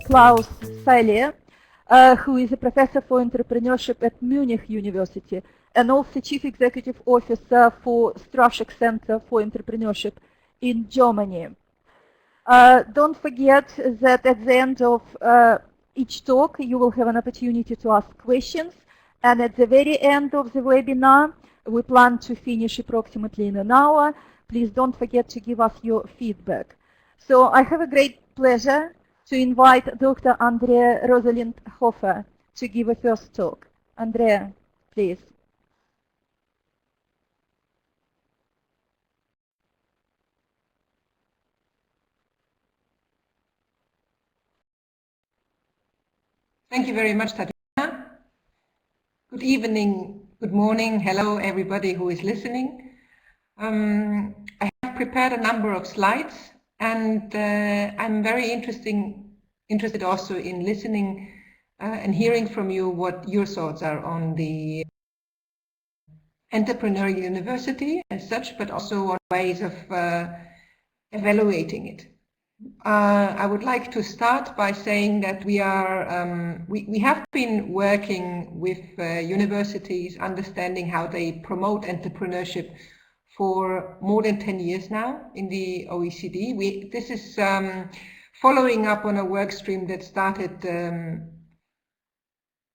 Klaus Seile, who is a professor for entrepreneurship at Munich University and also chief executive officer for Straschek Center for Entrepreneurship in Germany. Don't forget that at the end of each talk, you will have an opportunity to ask questions. And at the very end of the webinar, we plan to finish approximately in an hour. Please don't forget to give us your feedback. So I have a great pleasure to invite Dr. Andrea Rosalind Hofer to give a first talk. Andrea, please. Thank you very much, Tatiana. Good evening, good morning, hello everybody who is listening. I have prepared a number of slides, and I'm very interested also in listening and hearing from you what your thoughts are on the entrepreneurial university as such, but also on ways of evaluating it. I would like to start by saying that we have been working with universities, understanding how they promote entrepreneurship for more than 10 years now in the OECD. This is following up on a work stream that started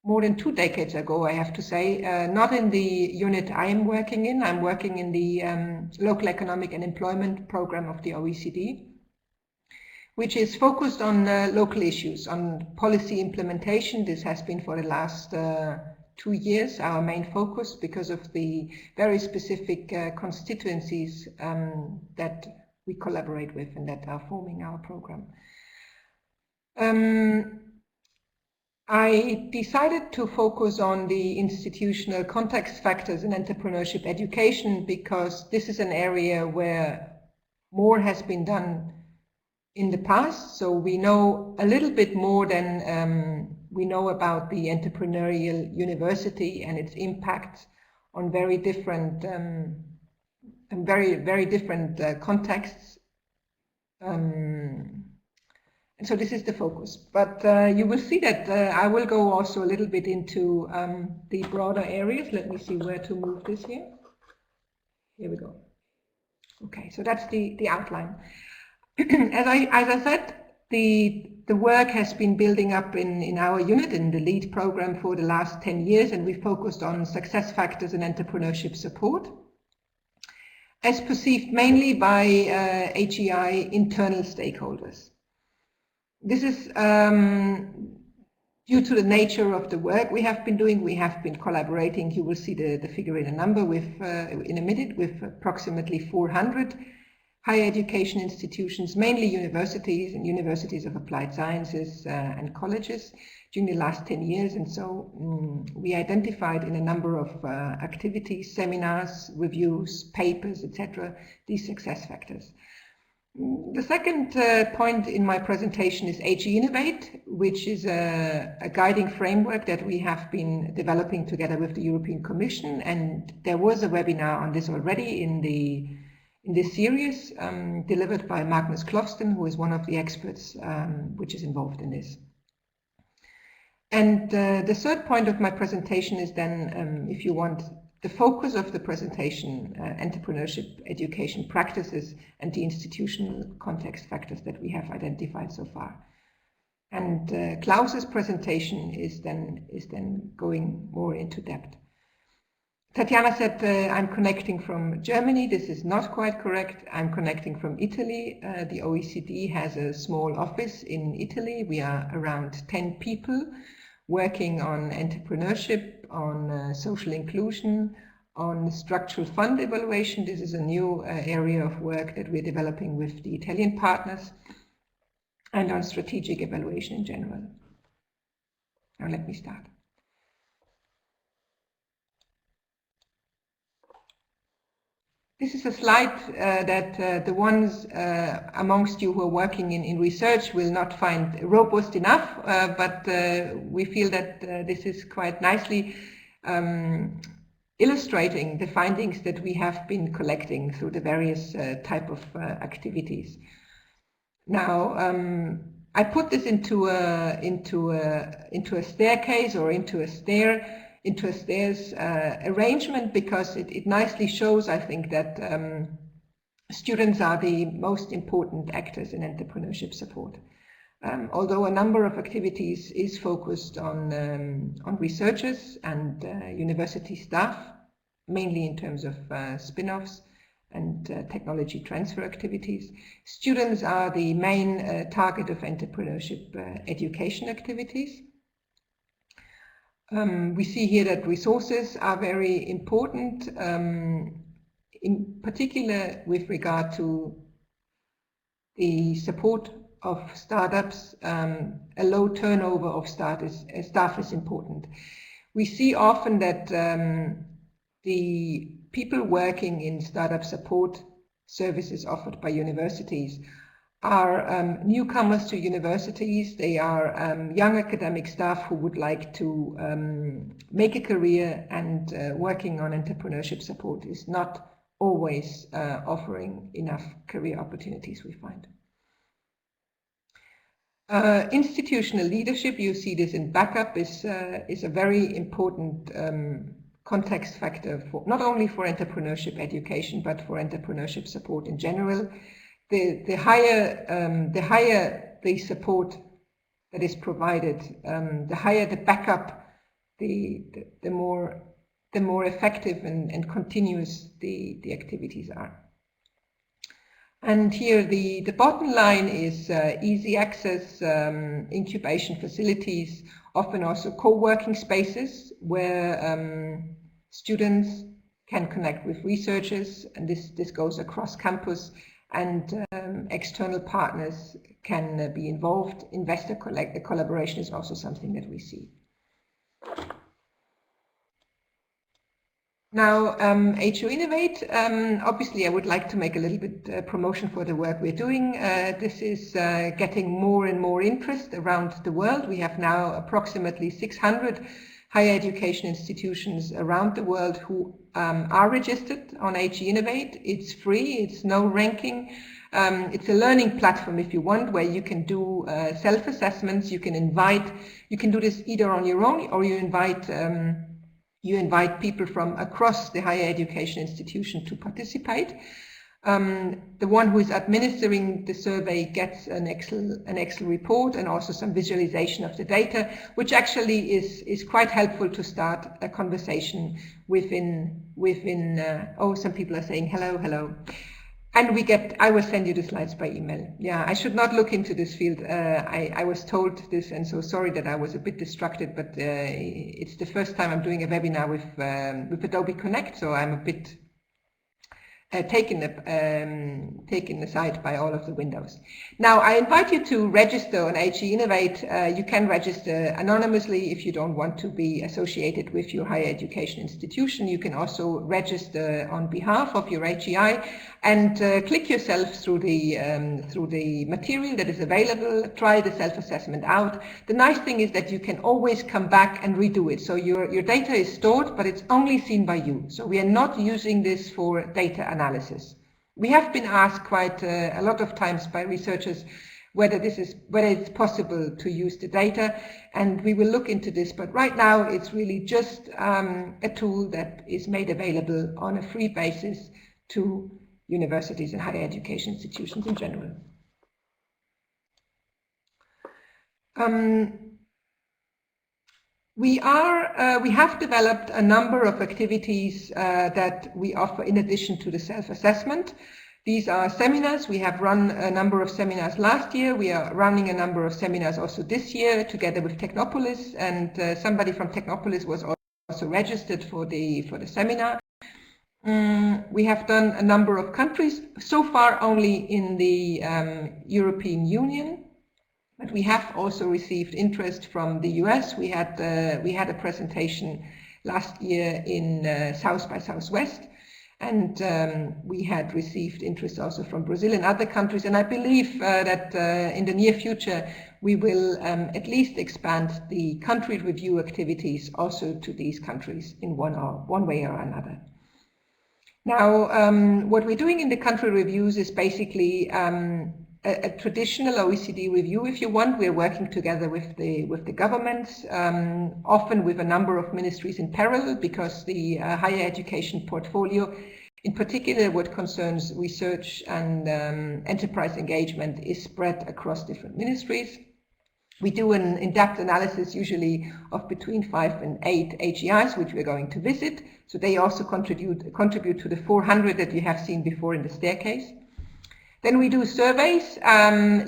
more than 2 decades ago, I have to say, not in the unit I am working in. I'm working in the Local Economic and Employment Program of the OECD, which is focused on local issues, on policy implementation. This has been for the last 2 years our main focus because of the very specific constituencies that we collaborate with and that are forming our program. I decided to focus on the institutional context factors in entrepreneurship education because this is an area where more has been done in the past. So we know a little bit more than we know about the entrepreneurial university and its impact on very different very different contexts. And so this is the focus. But you will see that I will go also a little bit into the broader areas. Let me see where to move this here. Here we go. Okay, so that's the outline. As I said, the work has been building up in our unit, in the LEAD program, for the last 10 years, and we focused on success factors and entrepreneurship support, as perceived mainly by HEI internal stakeholders. This is due to the nature of the work we have been doing. We have been collaborating, you will see the figure in a number, with in a minute, with approximately 400 higher education institutions, mainly universities and universities of applied sciences and colleges during the last 10 years. And so we identified in a number of activities, seminars, reviews, papers, etc., these success factors. The second point in my presentation is HE Innovate, which is a guiding framework that we have been developing together with the European Commission. And there was a webinar on this already in this series, delivered by Magnus Klofsten, who is one of the experts which is involved in this. And the third point of my presentation is then, if you want, the focus of the presentation, entrepreneurship education practices and the institutional context factors that we have identified so far. And Klaus's presentation is then going more into depth. Tatiana said I'm connecting from Germany. This is not quite correct. I'm connecting from Italy. The OECD has a small office in Italy. We are around 10 people working on entrepreneurship, on social inclusion, on structural fund evaluation. This is a new area of work that we're developing with the Italian partners, and on strategic evaluation in general. Now let me start. This is a slide that the ones amongst you who are working in research will not find robust enough, but we feel that this is quite nicely illustrating the findings that we have been collecting through the various type of activities. Now, I put this into a staircase or into a stairs arrangement because it nicely shows, I think, that students are the most important actors in entrepreneurship support. Although a number of activities is focused on researchers and university staff, mainly in terms of spin-offs and technology transfer activities, students are the main target of entrepreneurship education activities. We see here that resources are very important, in particular with regard to the support of startups. A low turnover of staff is important. We see often that the people working in startup support services offered by universities are newcomers to universities. They are young academic staff who would like to make a career, and working on entrepreneurship support is not always offering enough career opportunities, we find. Institutional leadership, you see this in backup, is a very important context factor for not only for entrepreneurship education but for entrepreneurship support in general. The higher the support that is provided, the higher the backup, the more effective and continuous the activities are. And here the bottom line is easy access, incubation facilities, often also co-working spaces where students can connect with researchers, and this goes across campus, and external partners can be involved. Investor collaboration is also something that we see. Now, HU Innovate, obviously I would like to make a little bit promotion for the work we're doing. This is getting more and more interest around the world. We have now approximately 600 higher education institutions around the world who are registered on HU Innovate. It's free, it's no ranking. It's a learning platform, if you want, where you can do self-assessments. You can do this either on your own, or you invite people from across the higher education institution to participate. The one who is administering the survey gets an Excel report and also some visualization of the data, which actually is quite helpful to start a conversation within some people are saying hello. And I will send you the slides by email. Yeah, I should not look into this field. I was told this, and so sorry that I was a bit distracted, but it's the first time I'm doing a webinar with Adobe Connect, so I'm a bit taken aside by all of the windows. Now, I invite you to register on HE Innovate. You can register anonymously if you don't want to be associated with your higher education institution. You can also register on behalf of your HEI and click yourself through the material that is available. Try the self-assessment out. The nice thing is that you can always come back and redo it. So your data is stored, but it's only seen by you. So we are not using this for data analysis. We have been asked quite a lot of times by researchers whether it's possible to use the data, and we will look into this. But right now, it's really just a tool that is made available on a free basis to universities and higher education institutions in general. We have developed a number of activities that we offer in addition to the self-assessment. These are seminars. We have run a number of seminars last year. We are running a number of seminars also this year together with Technopolis, and somebody from Technopolis was also registered for the seminar. We have done a number of countries, so far only in the European Union, but we have also received interest from the US. We had a presentation last year in South by Southwest, and we had received interest also from Brazil and other countries, and I believe that in the near future we will at least expand the country review activities also to these countries in one way or another. Now, what we're doing in the country reviews is basically a traditional OECD review, if you want. We're working together with the governments, often with a number of ministries in parallel, because the higher education portfolio, in particular what concerns research and enterprise engagement, is spread across different ministries. We do an in-depth analysis usually of between 5 and 8 AGIs, which we're going to visit. So they also contribute to the 400 that you have seen before in the staircase. Then we do surveys,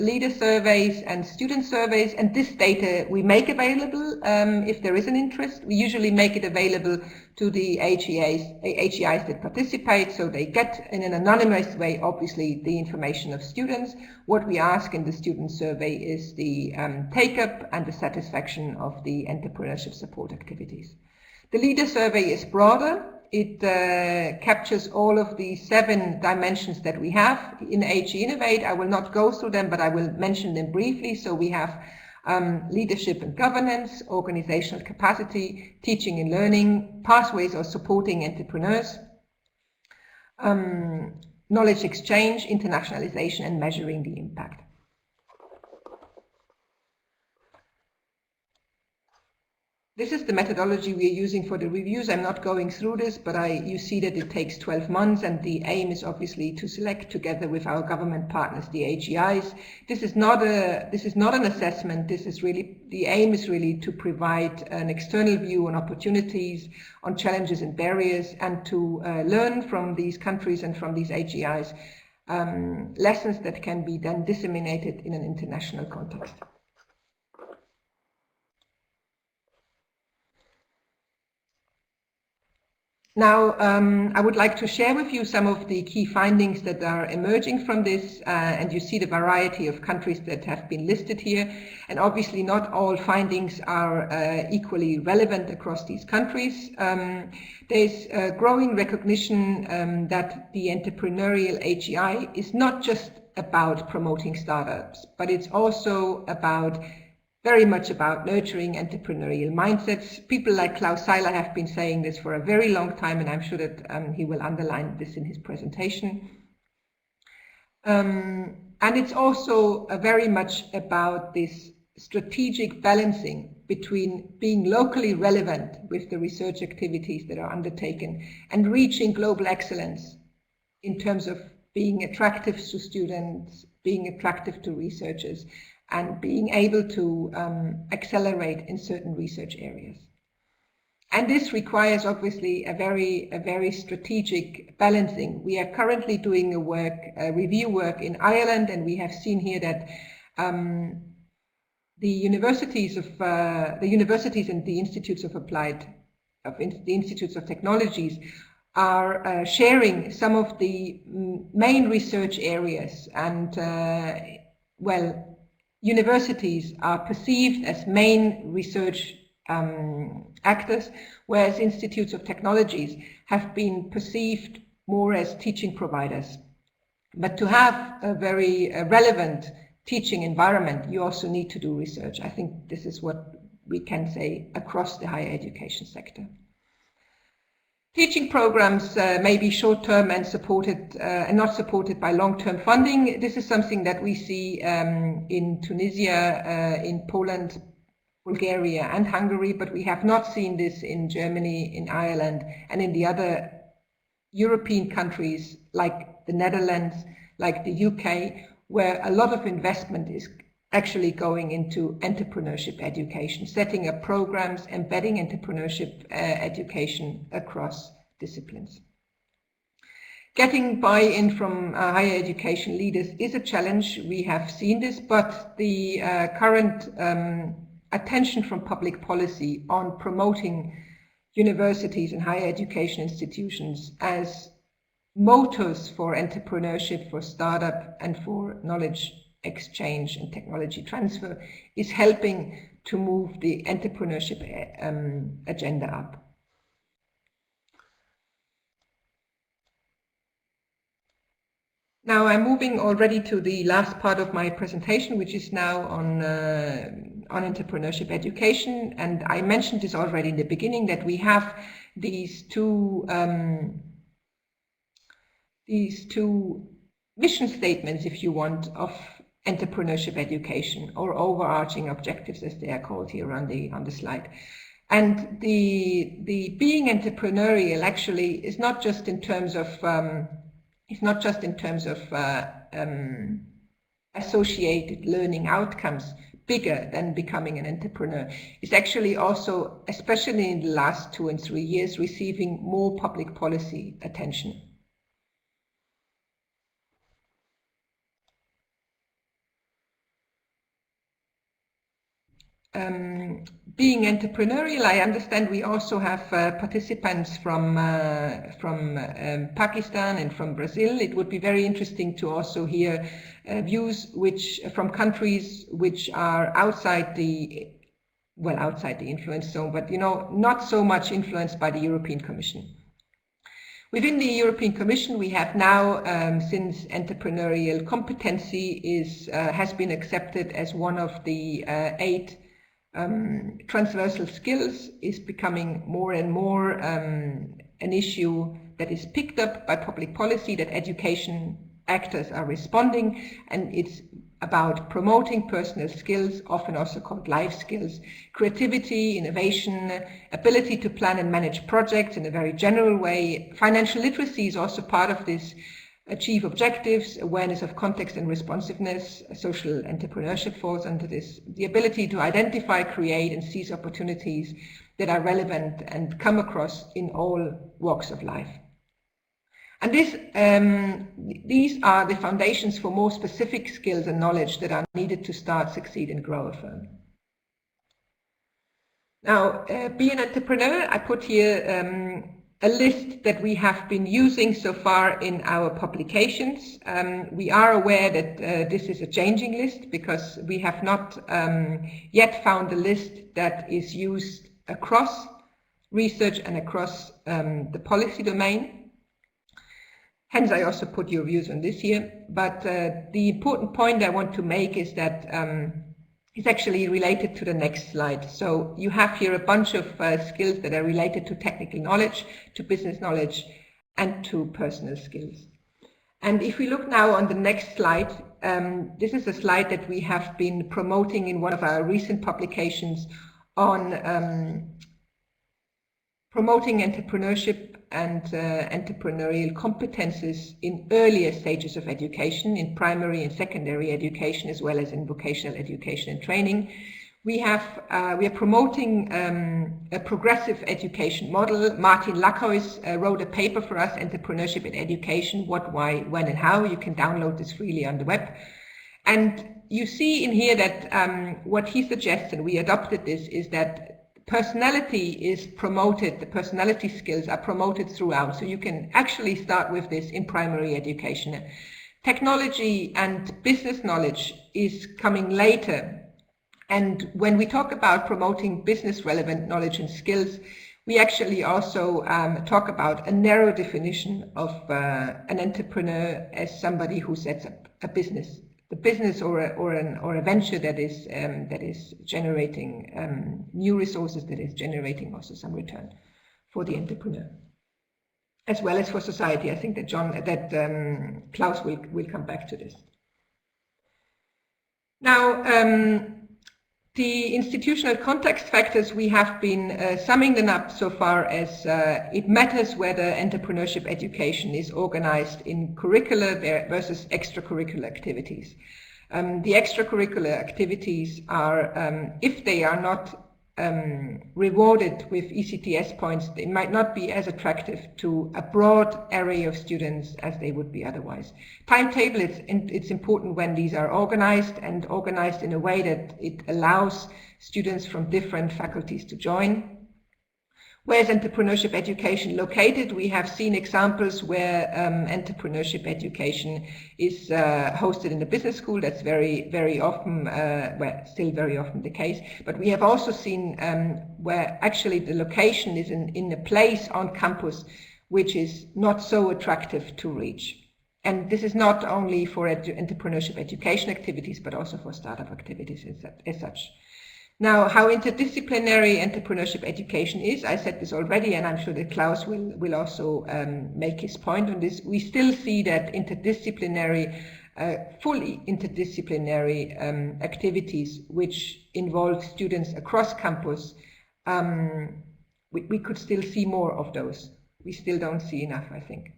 leader surveys and student surveys, and this data we make available if there is an interest. We usually make it available to the AGIs that participate, so they get in an anonymous way, obviously, the information of students. What we ask in the student survey is the take-up and the satisfaction of the entrepreneurship support activities. The leader survey is broader. It captures all of the 7 dimensions that we have in AG Innovate. I will not go through them, but I will mention them briefly. So we have leadership and governance, organizational capacity, teaching and learning, pathways or supporting entrepreneurs, knowledge exchange, internationalization, and measuring the impact. This is the methodology we are using for the reviews. I'm not going through this, but you see that it takes 12 months, and the aim is obviously to select together with our government partners the AGIs. This is not an assessment. This is really, the aim is really to provide an external view on opportunities, on challenges and barriers, and to learn from these countries and from these AGIs lessons that can be then disseminated in an international context. Now, I would like to share with you some of the key findings that are emerging from this, and you see the variety of countries that have been listed here. And obviously not all findings are equally relevant across these countries. There's a growing recognition that the entrepreneurial AGI is not just about promoting startups, but it's also very much about nurturing entrepreneurial mindsets. People like Klaus Seiler have been saying this for a very long time, and I'm sure that he will underline this in his presentation. And it's also very much about this strategic balancing between being locally relevant with the research activities that are undertaken and reaching global excellence in terms of being attractive to students, being attractive to researchers, and being able to accelerate in certain research areas. And this requires obviously a very strategic balancing. We are currently doing a review work in Ireland, and we have seen here that the universities and the institutes the institutes of technologies are sharing some of the main research areas, and universities are perceived as main research actors, whereas institutes of technologies have been perceived more as teaching providers. But to have a very relevant teaching environment, you also need to do research. I think this is what we can say across the higher education sector. Teaching programs may be short-term and supported and not supported by long-term funding. This is something that we see in Tunisia, in Poland, Bulgaria and Hungary, but we have not seen this in Germany, in Ireland, and in the other European countries like the Netherlands, like the UK, where a lot of investment is actually going into entrepreneurship education, setting up programs, embedding entrepreneurship education across disciplines. Getting buy-in from higher education leaders is a challenge. We have seen this, but the current attention from public policy on promoting universities and higher education institutions as motors for entrepreneurship, for startup, and for knowledge exchange and technology transfer is helping to move the entrepreneurship agenda up. Now I'm moving already to the last part of my presentation, which is now on entrepreneurship education. And I mentioned this already in the beginning, that we have these two mission statements, if you want, of entrepreneurship education, or overarching objectives as they are called here on the slide. And the being entrepreneurial actually is not just in terms of associated learning outcomes bigger than becoming an entrepreneur. It's actually also, especially in the last 2 and 3 years, receiving more public policy attention. Being entrepreneurial, I understand we also have participants from Pakistan and from Brazil. It would be very interesting to also hear views from countries which are outside the influence zone, but not so much influenced by the European Commission. Within the European Commission, we have now, since entrepreneurial competency has been accepted as one of the 8 transversal skills, is becoming more and more an issue that is picked up by public policy, that education actors are responding, and it's about promoting personal skills, often also called life skills, creativity, innovation, ability to plan and manage projects in a very general way. Financial literacy is also part of this. Achieve objectives, awareness of context and responsiveness, social entrepreneurship falls under this. The ability to identify, create, and seize opportunities that are relevant and come across in all walks of life. And these are the foundations for more specific skills and knowledge that are needed to start, succeed, and grow a firm. Now, be an entrepreneur, I put here a list that we have been using so far in our publications. We are aware that this is a changing list because we have not yet found a list that is used across research and across the policy domain. Hence, I also put your views on this here. But the important point I want to make is that it's actually related to the next slide. So you have here a bunch of skills that are related to technical knowledge, to business knowledge, and to personal skills. And if we look now on the next slide, this is a slide that we have been promoting in one of our recent publications on promoting entrepreneurship and entrepreneurial competences in earlier stages of education, in primary and secondary education, as well as in vocational education and training. We are promoting a progressive education model. Martin Lackhuis wrote a paper for us, Entrepreneurship in Education, What, Why, When, and How. You can download this freely on the web. And you see in here that what he suggests, and we adopted this, is that personality is promoted, the personality skills are promoted throughout. So you can actually start with this in primary education. Technology and business knowledge is coming later. And when we talk about promoting business relevant knowledge and skills, we actually also talk about a narrow definition of an entrepreneur as somebody who sets up a business. The business or a venture that is generating new resources, that is generating also some return for the entrepreneur, as well as for society. I think that Klaus will come back to this. Now, the institutional context factors, we have been summing them up so far as it matters whether entrepreneurship education is organized in curricular versus extracurricular activities. The extracurricular activities are, if they are not rewarded with ECTS points, they might not be as attractive to a broad array of students as they would be otherwise. Timetable, it's important when these are organized, and organized in a way that it allows students from different faculties to join. Where is entrepreneurship education located? We have seen examples where entrepreneurship education is hosted in the business school. That's very, very often, still very often the case. But we have also seen where actually the location is in a place on campus which is not so attractive to reach. And this is not only for entrepreneurship education activities, but also for startup activities as such. Now, how interdisciplinary entrepreneurship education is, I said this already, and I'm sure that Klaus will also make his point on this. We still see that interdisciplinary fully interdisciplinary activities which involve students across campus. We could still see more of those. We still don't see enough, I think.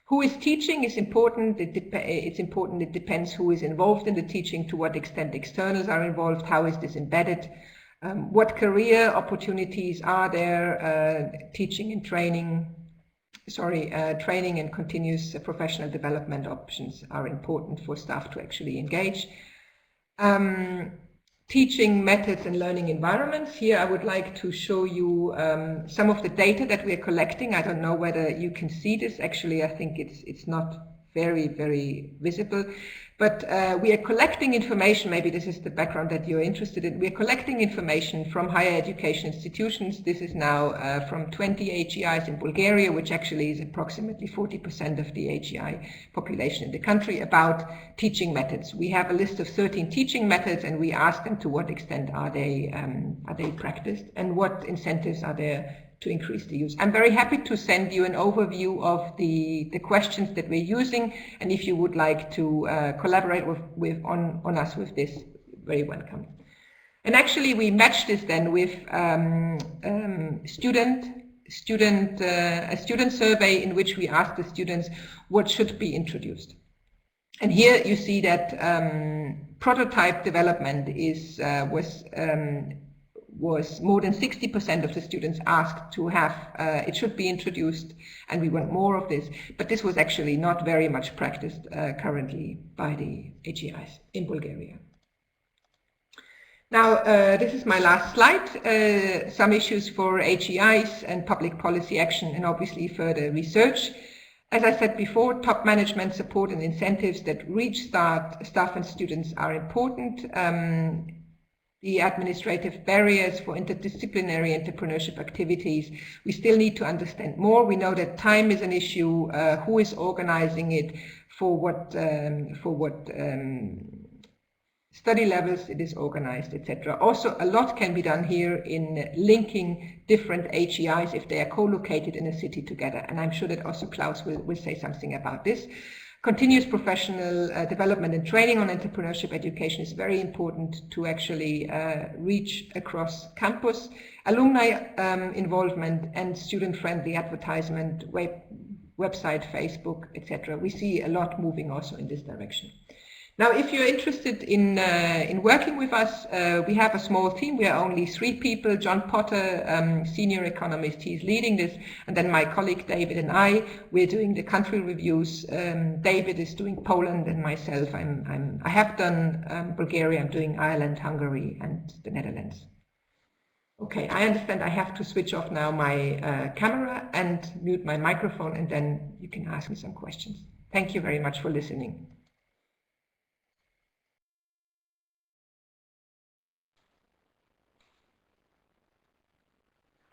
Who is teaching is important. It's important. It depends who is involved in the teaching, to what extent externals are involved, how is this embedded, what career opportunities are there, teaching and training. Training and continuous professional development options are important for staff to actually engage. Teaching methods and learning environments. Here I would like to show you some of the data that we are collecting. I don't know whether you can see this. Actually, I think it's not very visible. But we are collecting information. Maybe this is the background that you're interested in. We are collecting information from higher education institutions. This is now from 20 HEIs in Bulgaria, which actually is approximately 40% of the HEI population in the country, about teaching methods. We have a list of 13 teaching methods, and we ask them to what extent are they practiced, and what incentives are there to increase the use. I'm very happy to send you an overview of the questions that we're using, and if you would like to collaborate on us with this, very welcome. And actually we match this then with a student survey in which we ask the students what should be introduced. And here you see that prototype development was more than 60% of the students asked to have, it should be introduced, and we want more of this. But this was actually not very much practiced currently by the HEIs in Bulgaria. Now, this is my last slide. Some issues for HEIs and public policy action, and obviously further research. As I said before, top management support and incentives that reach staff and students are important. The administrative barriers for interdisciplinary entrepreneurship activities, we still need to understand more. We know that time is an issue, who is organizing it, for what study levels it is organized, etc. Also, a lot can be done here in linking different HEIs if they are co-located in a city together. And I'm sure that also Klaus will say something about this. Continuous professional development and training on entrepreneurship education is very important to actually reach across campus. Alumni involvement and student-friendly advertisement, website, Facebook, etc. We see a lot moving also in this direction. Now, if you're interested in working with us, we have a small team. We are only 3 people. John Potter, senior economist, he's leading this. And then my colleague David and I, we're doing the country reviews. David is doing Poland, and myself, I have done Bulgaria, I'm doing Ireland, Hungary, and the Netherlands. Okay, I understand I have to switch off now my camera and mute my microphone, and then you can ask me some questions. Thank you very much for listening.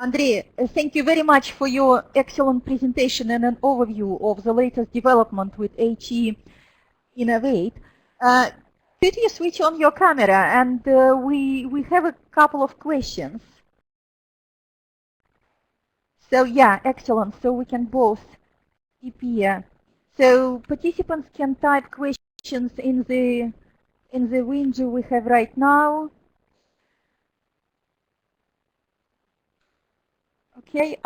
Andrei, thank you very much for your excellent presentation and an overview of the latest development with HE Innovate. Could you switch on your camera? And we have a couple of questions. So yeah, excellent. So we can both appear. So participants can type questions in the window we have right now. Okay,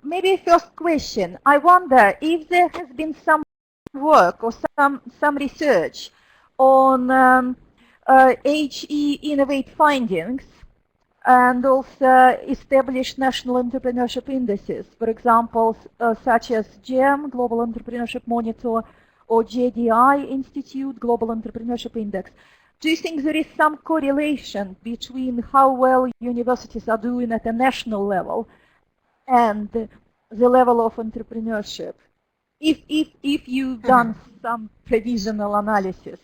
maybe first question. I wonder if there has been some work or some research on HE Innovate findings and also established national entrepreneurship indices, for example, such as GEM, Global Entrepreneurship Monitor, or JDI Institute, Global Entrepreneurship Index. Do you think there is some correlation between how well universities are doing at a national level and the level of entrepreneurship? If you've done some provisional analysis.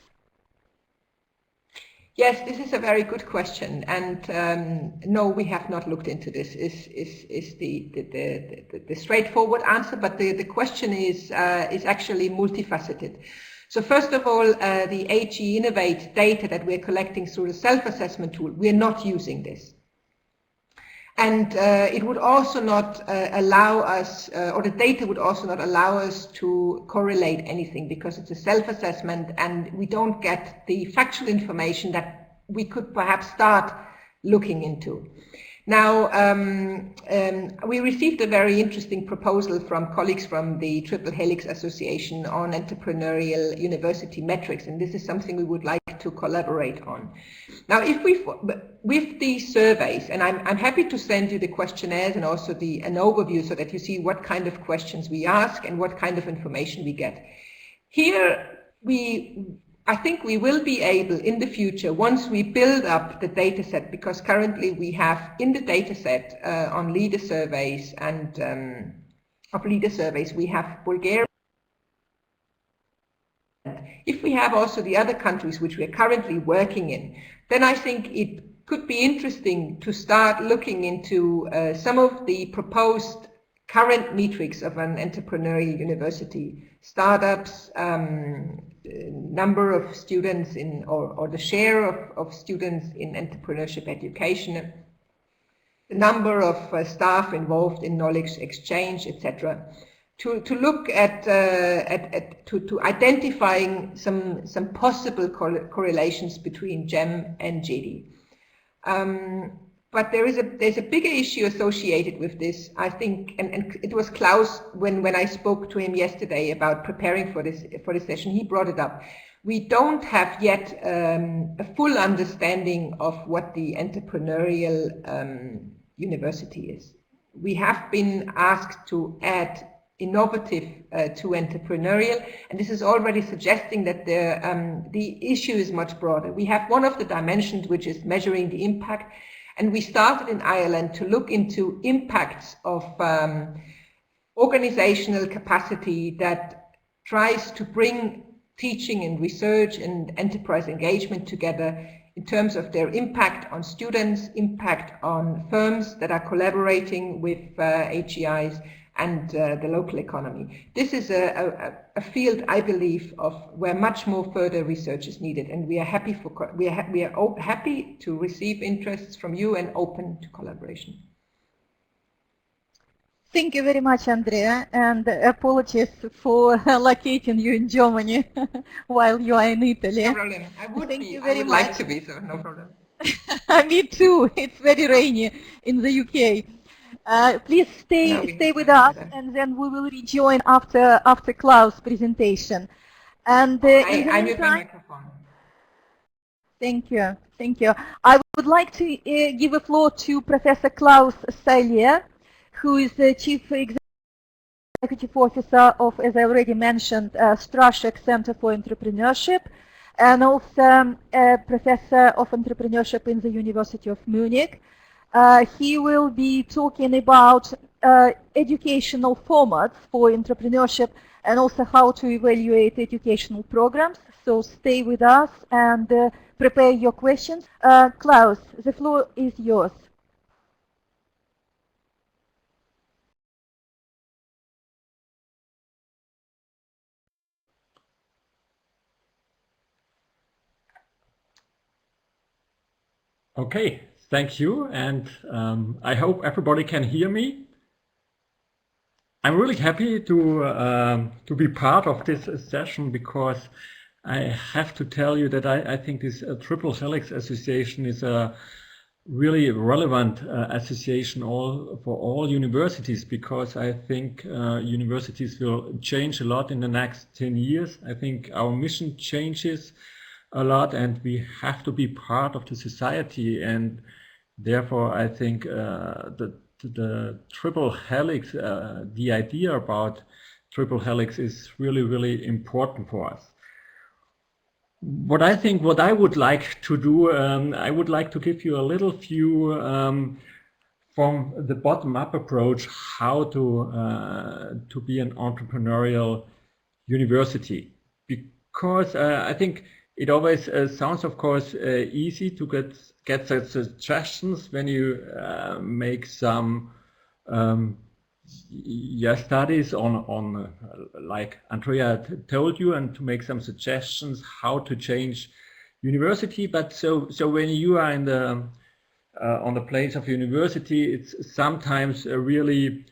Yes, this is a very good question, and no, we have not looked into this. Is the straightforward answer, but the question is actually multifaceted. So first of all, the HE Innovate data that we're collecting through the self-assessment tool, we're not using this. And it would also not allow us, or the data would also not allow us to correlate anything, because it's a self-assessment and we don't get the factual information that we could perhaps start looking into. Now, we received a very interesting proposal from colleagues from the Triple Helix Association on entrepreneurial university metrics, and this is something we would like to collaborate on. Now, if we, with these surveys, and I'm happy to send you the questionnaires and also an overview so that you see what kind of questions we ask and what kind of information we get. Here, I think we will be able in the future, once we build up the data set, because currently we have in the data set on leader surveys and of leader surveys, we have Bulgaria. If we have also the other countries which we are currently working in, then I think it could be interesting to start looking into some of the proposed current metrics of an entrepreneurial university. Startups, number of students in, or the share of students in entrepreneurship education, the number of staff involved in knowledge exchange, etc. To look at to identifying some possible correlations between GEM and GD. But there's a bigger issue associated with this, I think, and it was Klaus, when I spoke to him yesterday about preparing for this session, he brought it up. We don't have yet a full understanding of what the entrepreneurial university is. We have been asked to add innovative to entrepreneurial, and this is already suggesting that the issue is much broader. We have one of the dimensions which is measuring the impact, and we started in Ireland to look into impacts of organizational capacity that tries to bring teaching and research and enterprise engagement together in terms of their impact on students, impact on firms that are collaborating with HEIs, and the local economy. This is a field, I believe, of where much more further research is needed, and we are happy happy to receive interests from you and open to collaboration. Thank you very much, Andrea, and apologies for locating you in Germany while you are in Italy. No problem. I would like to be, so no problem. Me too. It's very rainy in the UK. Please stay with us, and then we will rejoin after Klaus' presentation. And in the meantime, thank you. I would like to give the floor to Professor Klaus Seilier, who is the Chief Executive Officer of, as I already mentioned, Straszek Center for Entrepreneurship, and also Professor of Entrepreneurship in the University of Munich. He will be talking about educational formats for entrepreneurship and also how to evaluate educational programs. So stay with us and prepare your questions. Klaus, the floor is yours. Okay, thank you, and I hope everybody can hear me. I'm really happy to be part of this session, because I have to tell you that I think this Triple Helix Association is a really relevant association for all universities, because I think universities will change a lot in the next 10 years. I think our mission changes a lot, and we have to be part of the society, and therefore I think the Triple Helix, the idea about Triple Helix is really, really important for us. What I would like to do, I would like to give you a little view from the bottom-up approach, how to be an entrepreneurial university, because I think it always sounds, of course, easy to get such suggestions when you make some studies on like Andrea told you, and to make some suggestions how to change university. But so when you are in the on the place of university, it's sometimes really,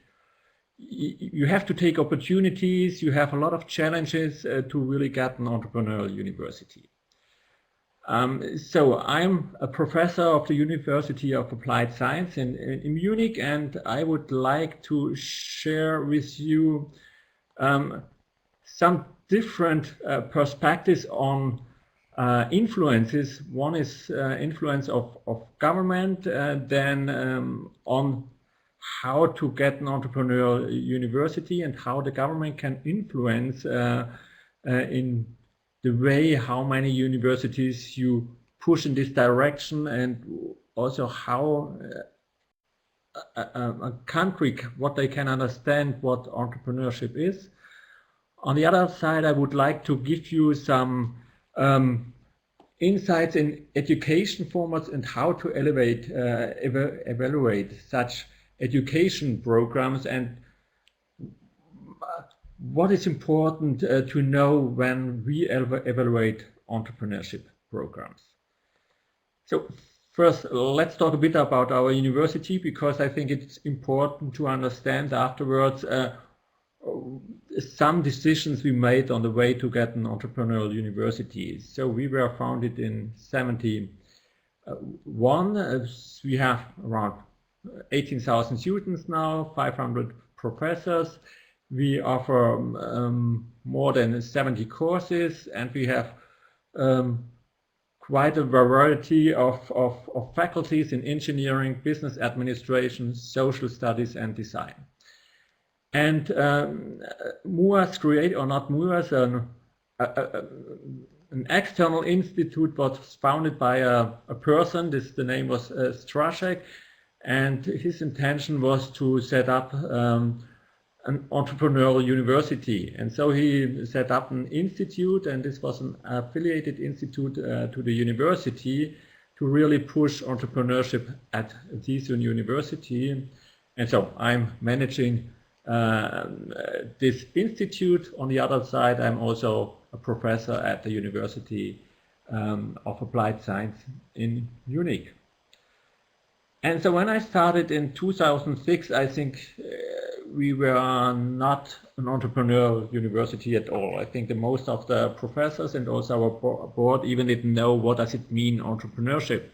you have to take opportunities, you have a lot of challenges to really get an entrepreneurial university. So I'm a professor of the University of Applied Science in Munich, and I would like to share with you some different perspectives on influences. One is influence of government, then on how to get an entrepreneurial university and how the government can influence in the way how many universities you push in this direction, and also how a country, what they can understand what entrepreneurship is. On the other side, I would like to give you some insights in education formats and how to evaluate such education programs, and what is important to know when we evaluate entrepreneurship programs. So first, let's talk a bit about our university, because I think it's important to understand afterwards some decisions we made on the way to get an entrepreneurial university. So we were founded in 1971. We have around 18,000 students now, 500 professors. We offer more than 70 courses, and we have quite a variety of faculties in engineering, business administration, social studies, and design. And MUAS created, or not MUAS, an external institute was founded by a person. The name was Straszek, and his intention was to set up an entrepreneurial university. And so he set up an institute, and this was an affiliated institute to the university to really push entrepreneurship at this university. And so I'm managing this institute. On the other side, I'm also a professor at the University of Applied Science in Munich. And so when I started in 2006, I think we were not an entrepreneurial university at all. I think the most of the professors and also our board even didn't know what does it mean, entrepreneurship.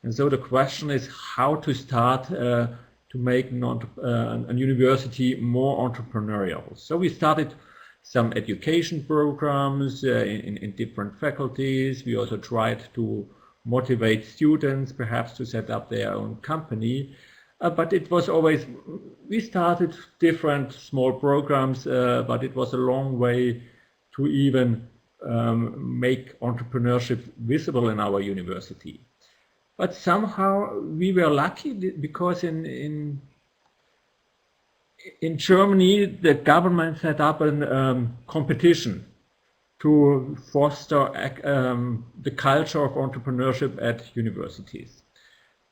And so the question is how to start to make a university more entrepreneurial. So we started some education programs in different faculties. We also tried to motivate students perhaps to set up their own company. But it was always, we started different small programs, but it was a long way to even make entrepreneurship visible in our university. But somehow we were lucky, because in Germany the government set up a competition to foster the culture of entrepreneurship at universities.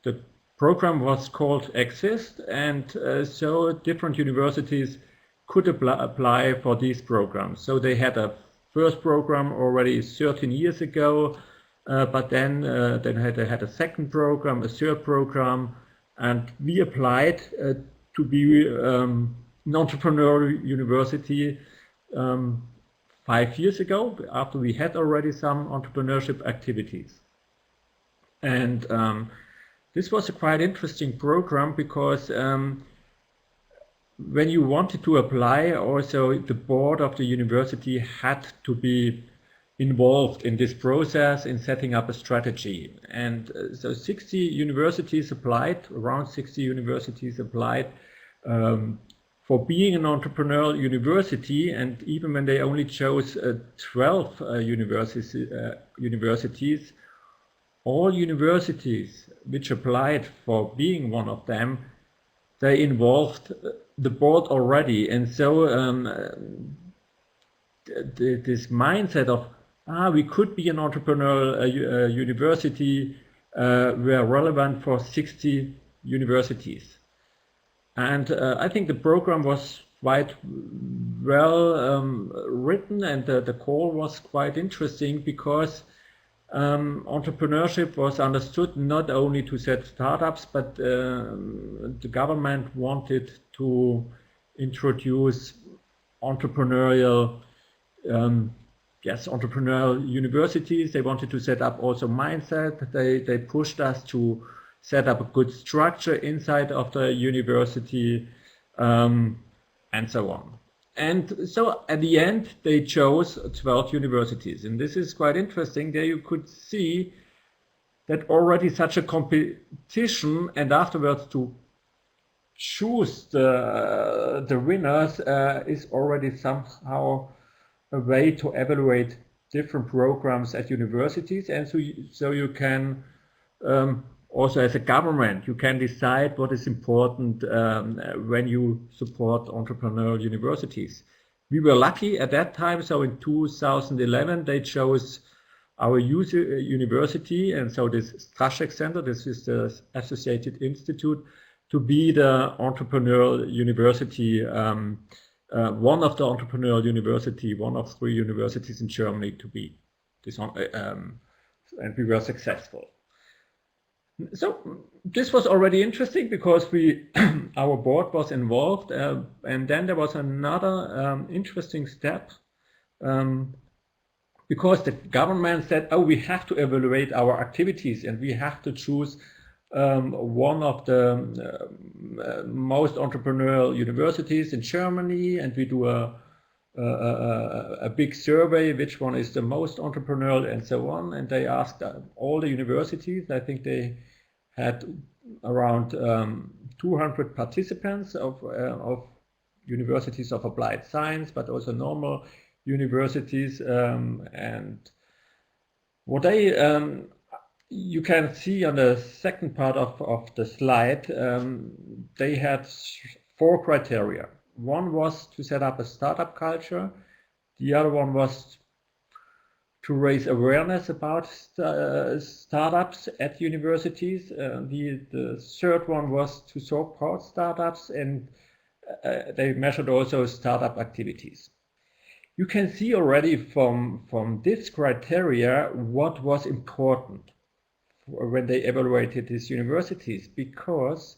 The program was called Exist, and so different universities could apply for these programs. So they had a first program already 13 years ago, but then they had a second program, a third program, and we applied to be an entrepreneurial university 5 years ago, after we had already some entrepreneurship activities. And this was a quite interesting program, because when you wanted to apply, also the board of the university had to be involved in this process in setting up a strategy. And so 60 universities applied, around 60 universities applied for being an entrepreneurial university. And even when they only chose 12 universities, all universities which applied for being one of them, they involved the board already. And so this mindset of we could be an entrepreneurial university were relevant for 60 universities. And I think the program was quite well written, and the call was quite interesting, because entrepreneurship was understood not only to set startups, but the government wanted to introduce entrepreneurial entrepreneurial universities. They wanted to set up also mindset. They pushed us to set up a good structure inside of the university, and so on. And so at the end, they chose 12 universities. And this is quite interesting. There you could see that already such a competition, and afterwards to choose the winners is already somehow a way to evaluate different programs at universities. And so you can also, as a government, you can decide what is important when you support entrepreneurial universities. We were lucky at that time, so in 2011 they chose our university, and so this Straschek Center, this is the Associated Institute, to be the entrepreneurial university, one of the entrepreneurial university, one of 3 universities in Germany to be this on, and we were successful. So this was already interesting because our board was involved, and then there was another interesting step, because the government said, oh, we have to evaluate our activities and we have to choose one of the most entrepreneurial universities in Germany, and we do a big survey, which one is the most entrepreneurial and so on. And they asked all the universities, I think they had around 200 participants of universities of applied science, but also normal universities. And what they, you can see on the second part of the slide, they had 4 criteria. One was to set up a startup culture. The other one was to raise awareness about startups at universities. The third one was to support startups, and they measured also startup activities. You can see already from this criteria what was important when they evaluated these universities, because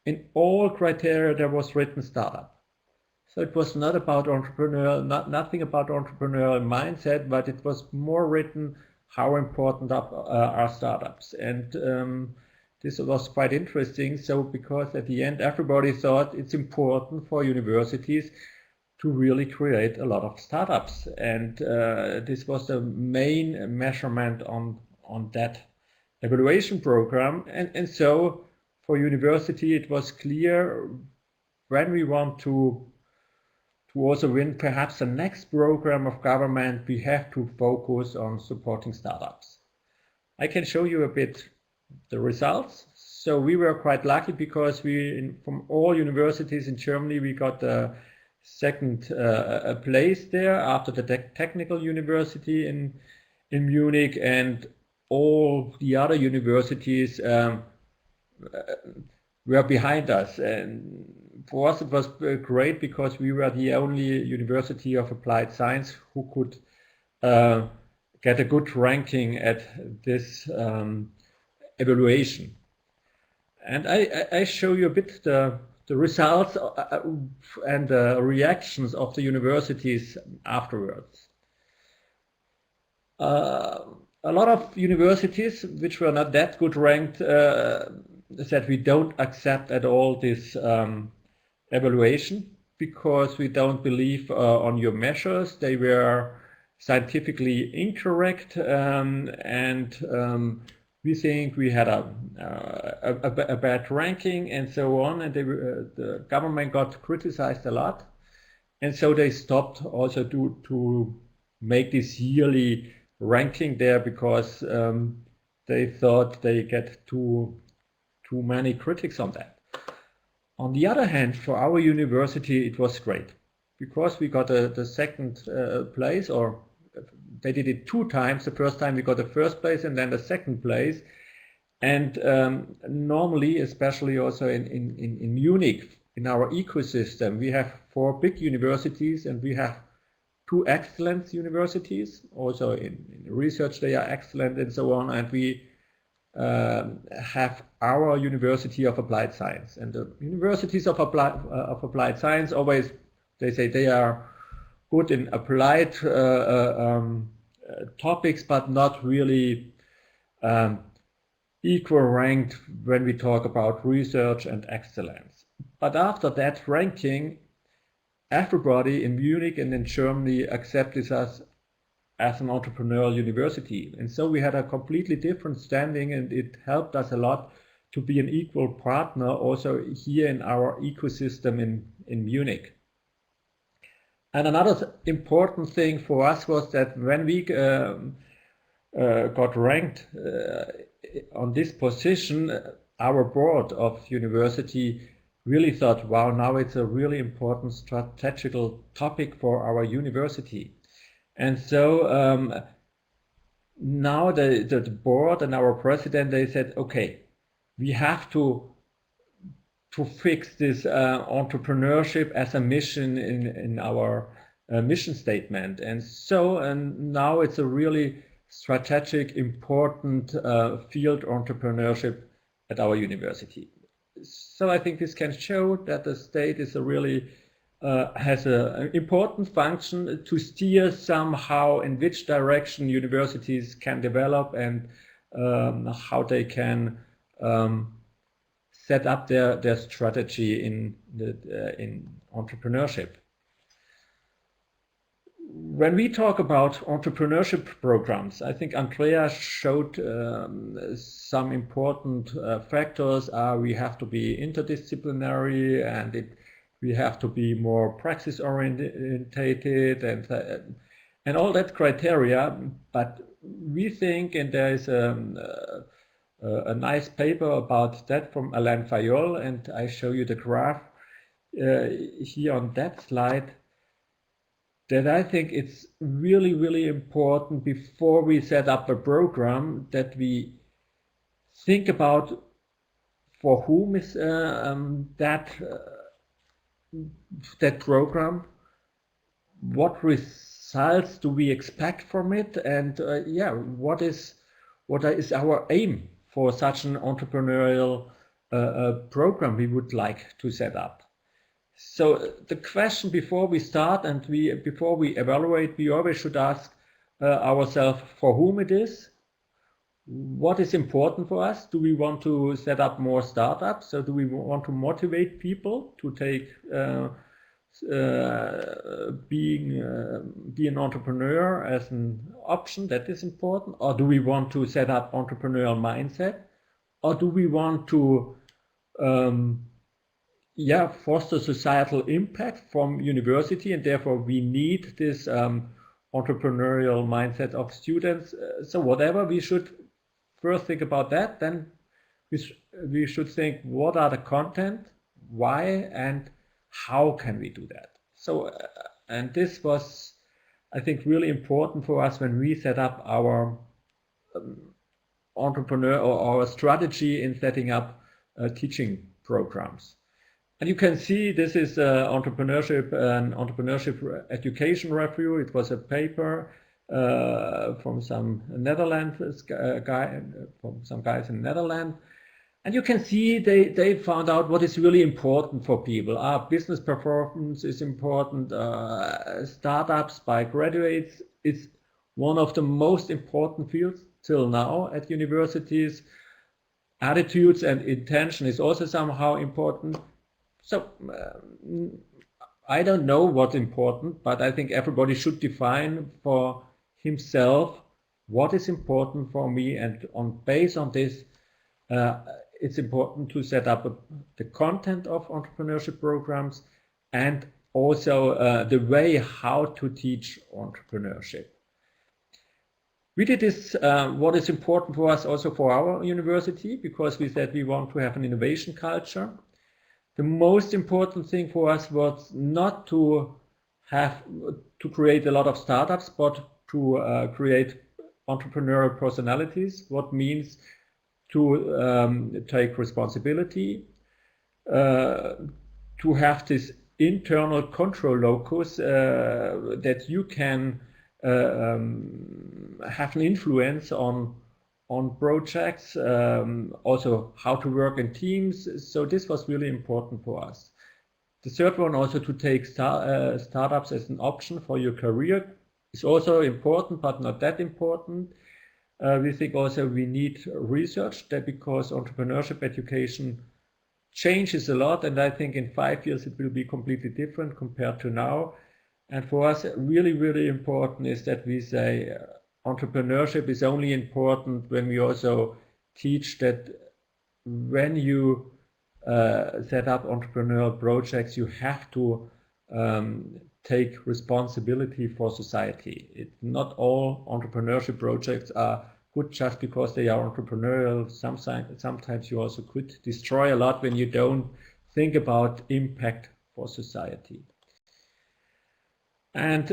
in all criteria there was written startup. So it was not about entrepreneurial, nothing about entrepreneurial mindset, but it was more written how important are startups. And this was quite interesting. So because at the end everybody thought it's important for universities to really create a lot of startups, and this was the main measurement on that evaluation program. And so for university it was clear, when we want to also win perhaps the next program of government, we have to focus on supporting startups. I can show you a bit the results. So we were quite lucky because from all universities in Germany, we got the second place there after the technical university in Munich, and all the other universities were behind us. And for us it was great because we were the only university of applied science who could get a good ranking at this evaluation. And I show you a bit the results and the reactions of the universities afterwards. A lot of universities which were not that good ranked said we don't accept at all this evaluation because we don't believe on your measures. They were scientifically incorrect, and we think we had a bad ranking and so on, and the government got criticized a lot, and so they stopped also to make this yearly ranking there because they thought they get too many critics on that. On the other hand, for our university it was great because we got the second place, or they did it 2 times. The first time we got the first place and then the second place. And normally, especially also in Munich, in our ecosystem, we have 4 big universities and we have two excellent universities. Also in research they are excellent and so on. And we have our University of Applied Science. And the universities of applied science always, they say they are good in applied topics, but not really equal ranked when we talk about research and excellence. But after that ranking, everybody in Munich and in Germany accepted us as an entrepreneurial university. And so we had a completely different standing, and it helped us a lot to be an equal partner also here in our ecosystem in Munich. And another important thing for us was that when we got ranked on this position, our board of university really thought, wow, now it's a really important strategical topic for our university. And so now the board and our president, they said, okay, we have to fix this entrepreneurship as a mission in our mission statement. And so now it's a really strategic, important field, entrepreneurship at our university. So I think this can show that the state is a really has an important function to steer somehow in which direction universities can develop and how they can set up their strategy in entrepreneurship. When we talk about entrepreneurship programs, I think Andrea showed some important factors. We have to be interdisciplinary, and we have to be more praxis orientated, and all that criteria. But we think, and there is a nice paper about that from Alain Fayol, and I show you the graph here on that slide, that I think it's really, really important before we set up a program that we think about for whom is that program, what results do we expect from it, and what is our aim for such an entrepreneurial program we would like to set up. So the question before we start and before we evaluate, we always should ask ourselves for whom it is, what is important for us. Do we want to set up more startups? So do we want to motivate people to take be an entrepreneur as an option? That is important. Or do we want to set up entrepreneurial mindset? Or do we want to foster societal impact from university, and therefore we need this entrepreneurial mindset of students? So whatever, we should first think about that, then we should think what are the content, why, and how can we do that. So and this was, I think, really important for us when we set up our entrepreneur or our strategy in setting up teaching programs. And you can see this is entrepreneurship education review. It was a paper from some Netherlands some guys in Netherlands, and you can see they found out what is really important for people. Business performance is important. Startups by graduates is one of the most important fields till now at universities. Attitudes and intention is also somehow important. So I don't know what's important, but I think everybody should define for himself what is important for me, and based on this, it's important to set up the content of entrepreneurship programs and also the way how to teach entrepreneurship. We did this, what is important for us also for our university, because we said we want to have an innovation culture. The most important thing for us was not to create a lot of startups, but to create entrepreneurial personalities, what means to take responsibility, to have this internal control locus that you can have an influence on projects, also how to work in teams. So this was really important for us. The third one, also to take startups as an option for your career, is also important, but not that important. We think also we need research, that because entrepreneurship education changes a lot, and I think in 5 years it will be completely different compared to now. And for us, really, really important is that we say entrepreneurship is only important when we also teach that when you set up entrepreneurial projects, you have to take responsibility for society. Not all entrepreneurship projects are good just because they are entrepreneurial. Sometimes you also could destroy a lot when you don't think about impact for society. And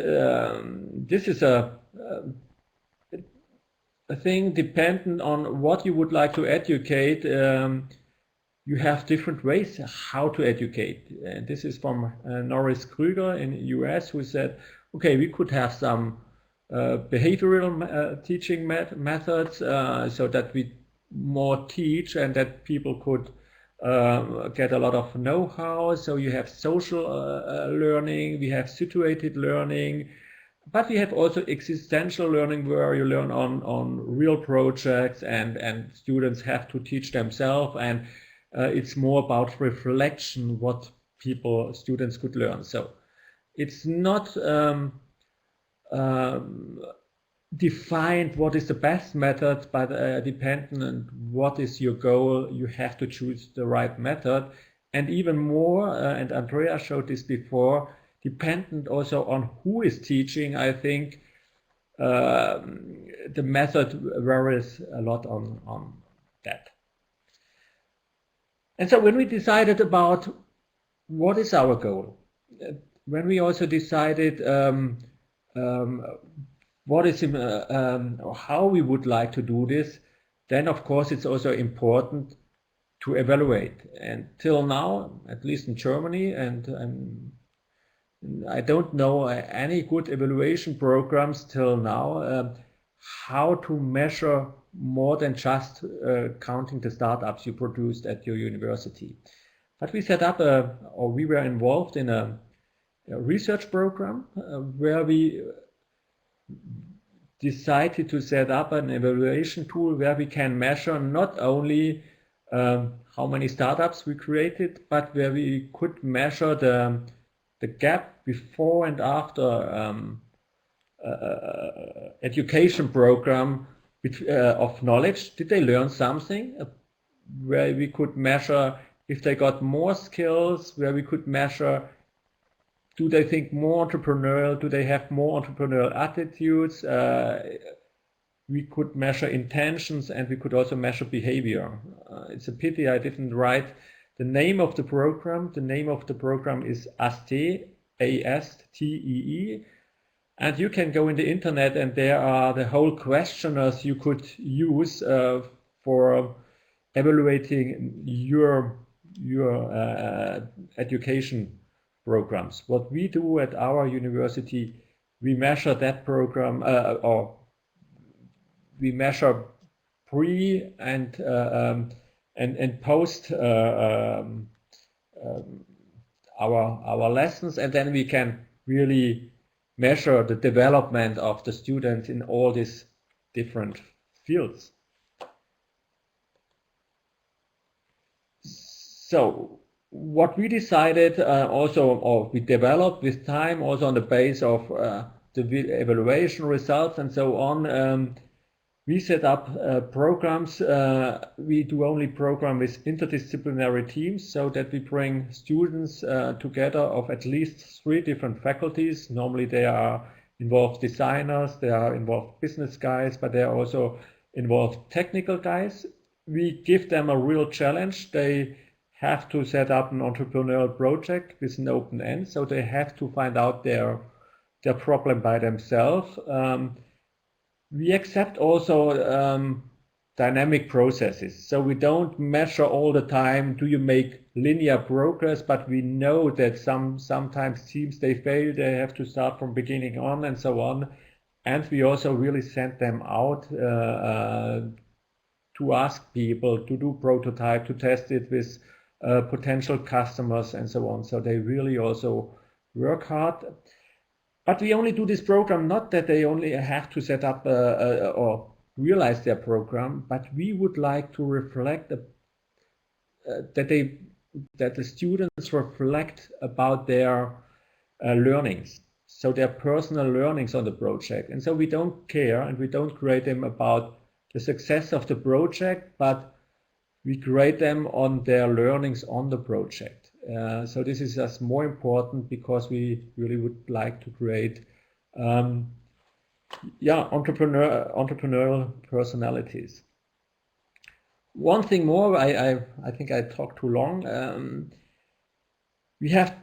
this is a thing dependent on what you would like to educate. You have different ways how to educate. And this is from Norris Krüger in the US, who said, okay, we could have some behavioral teaching methods so that we more teach and that people could get a lot of know-how. So you have social learning, we have situated learning, but we have also existential learning where you learn on real projects and students have to teach themselves, and it's more about reflection what students could learn. So it's not defined what is the best method, but dependent on what is your goal, you have to choose the right method. And even more, and Andrea showed this before, dependent also on who is teaching. I think the method varies a lot on that. And so when we decided about what is our goal, when we also decided what is how we would like to do this, then of course it's also important to evaluate. And till now, at least in Germany, and I don't know any good evaluation programs till now, how to measure more than just counting the startups you produced at your university. But we set up or we were involved in a research program where we decided to set up an evaluation tool where we can measure not only how many startups we created, but where we could measure the gap before and after education program of knowledge. Did they learn something? Where we could measure if they got more skills, where we could measure, do they think more entrepreneurial? Do they have more entrepreneurial attitudes? We could measure intentions, and we could also measure behavior. It's a pity I didn't write the name of the program. The name of the program is ASTEE, A-S-T-E-E. And you can go in the internet, and there are the whole questionnaires you could use for evaluating your education programs. What we do at our university, we measure that program, or we measure pre and post our lessons, and then we can really measure the development of the students in all these different fields. So what we decided or we developed with time, also on the base of the evaluation results and so on, we set up programs. We do only program with interdisciplinary teams, so that we bring students together of at least 3 different faculties. Normally they are involved designers, they are involved business guys, but they are also involved technical guys. We give them a real challenge. They have to set up an entrepreneurial project with an open end, so they have to find out their problem by themselves. We accept also dynamic processes. So we don't measure all the time, do you make linear progress, but we know that sometimes teams, they fail, they have to start from beginning on and so on. And we also really send them out to ask people to do prototype, to test it with potential customers and so on. So they really also work hard. But we only do this program, not that they only have to set up or realize their program, but we would like to reflect that the students reflect about their learnings, so their personal learnings on the project. And so we don't care and we don't grade them about the success of the project, but we grade them on their learnings on the project. So this is just more important because we really would like to create entrepreneurial personalities. One thing more, I think I talked too long. We have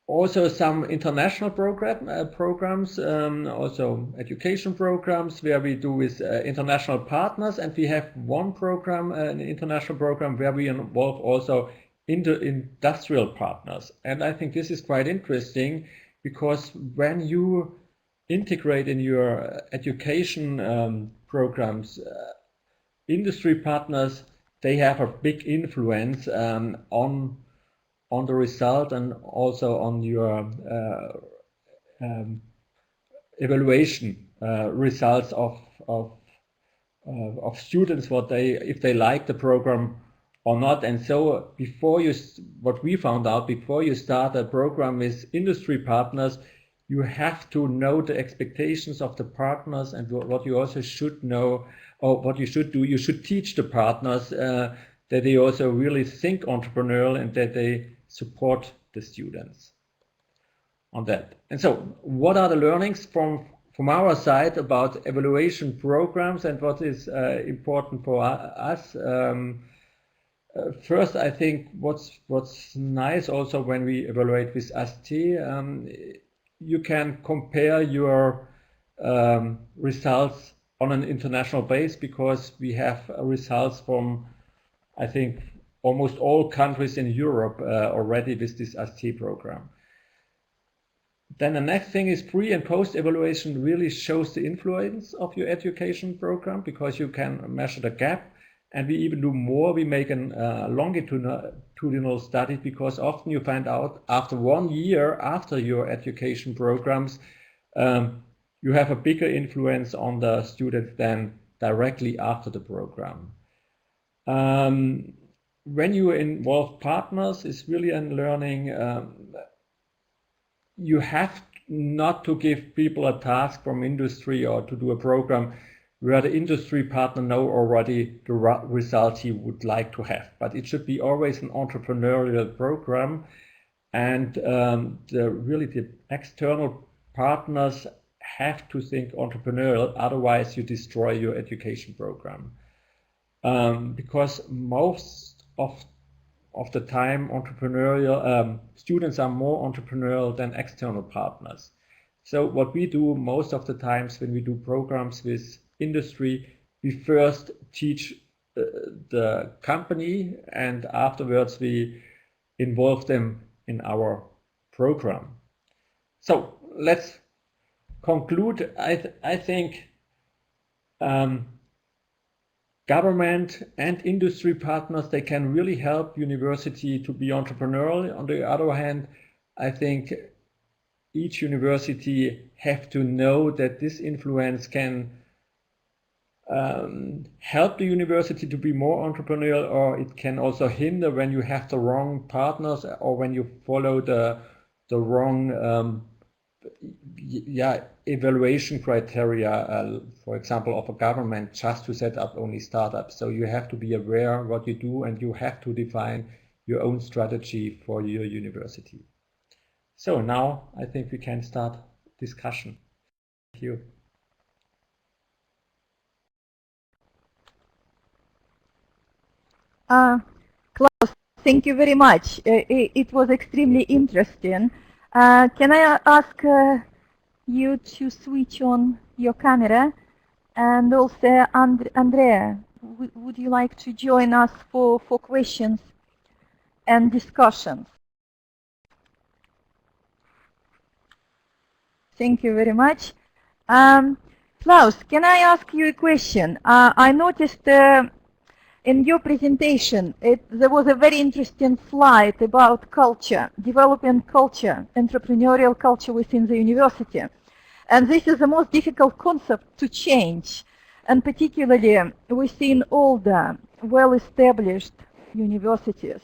also some international programs, also education programs where we do with international partners, and we have one program, an international program, where we involve also industrial partners. And I think this is quite interesting because when you integrate in your education programs, industry partners, they have a big influence on the result and also on your evaluation results of students, if they like the program or not. And so what we found out, before you start a program with industry partners, you have to know the expectations of the partners, and what you also should know, or what you should do, you should teach the partners that they also really think entrepreneurial and that they support the students on that. And so what are the learnings from our side about evaluation programs and what is important for us? First, I think what's nice also when we evaluate with ST, you can compare your results on an international base, because we have results from, I think, almost all countries in Europe already with this ST program. Then the next thing is pre and post evaluation really shows the influence of your education program, because you can measure the gap. And we even do more, we make a longitudinal study, because often you find out after 1 year after your education programs, you have a bigger influence on the students than directly after the program. When you involve partners, it's really a learning. You have not to give people a task from industry or to do a program where the industry partner know already the results he would like to have. But it should be always an entrepreneurial program, and the external partners have to think entrepreneurial, otherwise you destroy your education program. Because most of the time entrepreneurial students are more entrepreneurial than external partners. So what we do most of the times when we do programs with industry, we first teach the company, and afterwards we involve them in our program. So let's conclude. I think government and industry partners, they can really help university to be entrepreneurial. On the other hand, I think each university have to know that this influence can help the university to be more entrepreneurial, or it can also hinder when you have the wrong partners, or when you follow the wrong evaluation criteria, for example, of a government, just to set up only startups. So you have to be aware what you do, and you have to define your own strategy for your university. So now I think we can start discussion. Thank you. Klaus, thank you very much. It was extremely interesting. Can I ask you to switch on your camera? And also, Andrea, would you like to join us for questions and discussions? Thank you very much. Klaus, can I ask you a question? I noticed in your presentation, there was a very interesting slide about culture, developing culture, entrepreneurial culture within the university. And this is the most difficult concept to change, and particularly within older, well-established universities.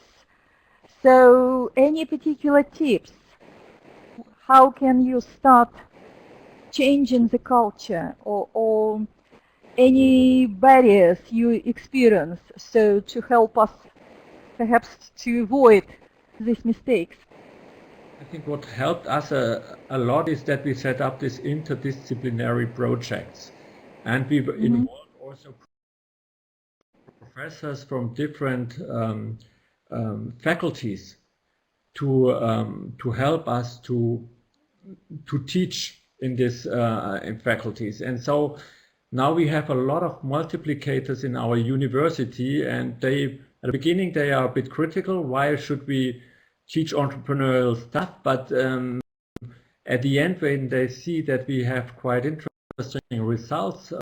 So any particular tips? How can you start changing the culture, or any barriers you experience, so to help us perhaps to avoid these mistakes? I think what helped us a lot is that we set up these interdisciplinary projects, and we involved also professors from different faculties to help us to teach in this in faculties. And so now we have a lot of multiplicators in our university, and they at the beginning they are a bit critical. Why should we teach entrepreneurial stuff? But at the end, when they see that we have quite interesting results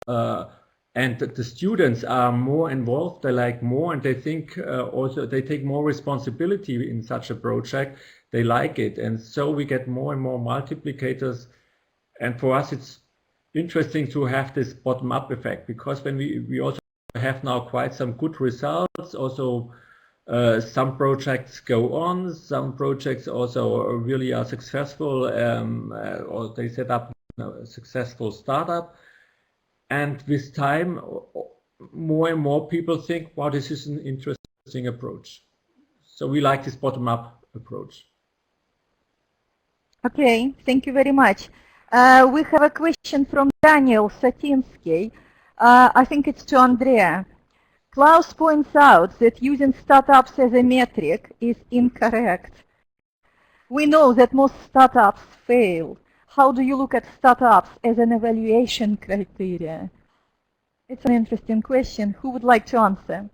and that the students are more involved, they like more, and they think also they take more responsibility in such a project, they like it. And so we get more and more multiplicators. And for us, it's interesting to have this bottom-up effect, because when we also have now quite some good results, also some projects go on, some projects also really are successful, or they set up a successful startup. And with time, more and more people think, wow, this is an interesting approach. So we like this bottom-up approach. Okay, thank you very much. We have a question from Daniel Satinsky. I think it's to Andrea. Klaus points out that using startups as a metric is incorrect. We know that most startups fail. How do you look at startups as an evaluation criteria? It's an interesting question. Who would like to answer?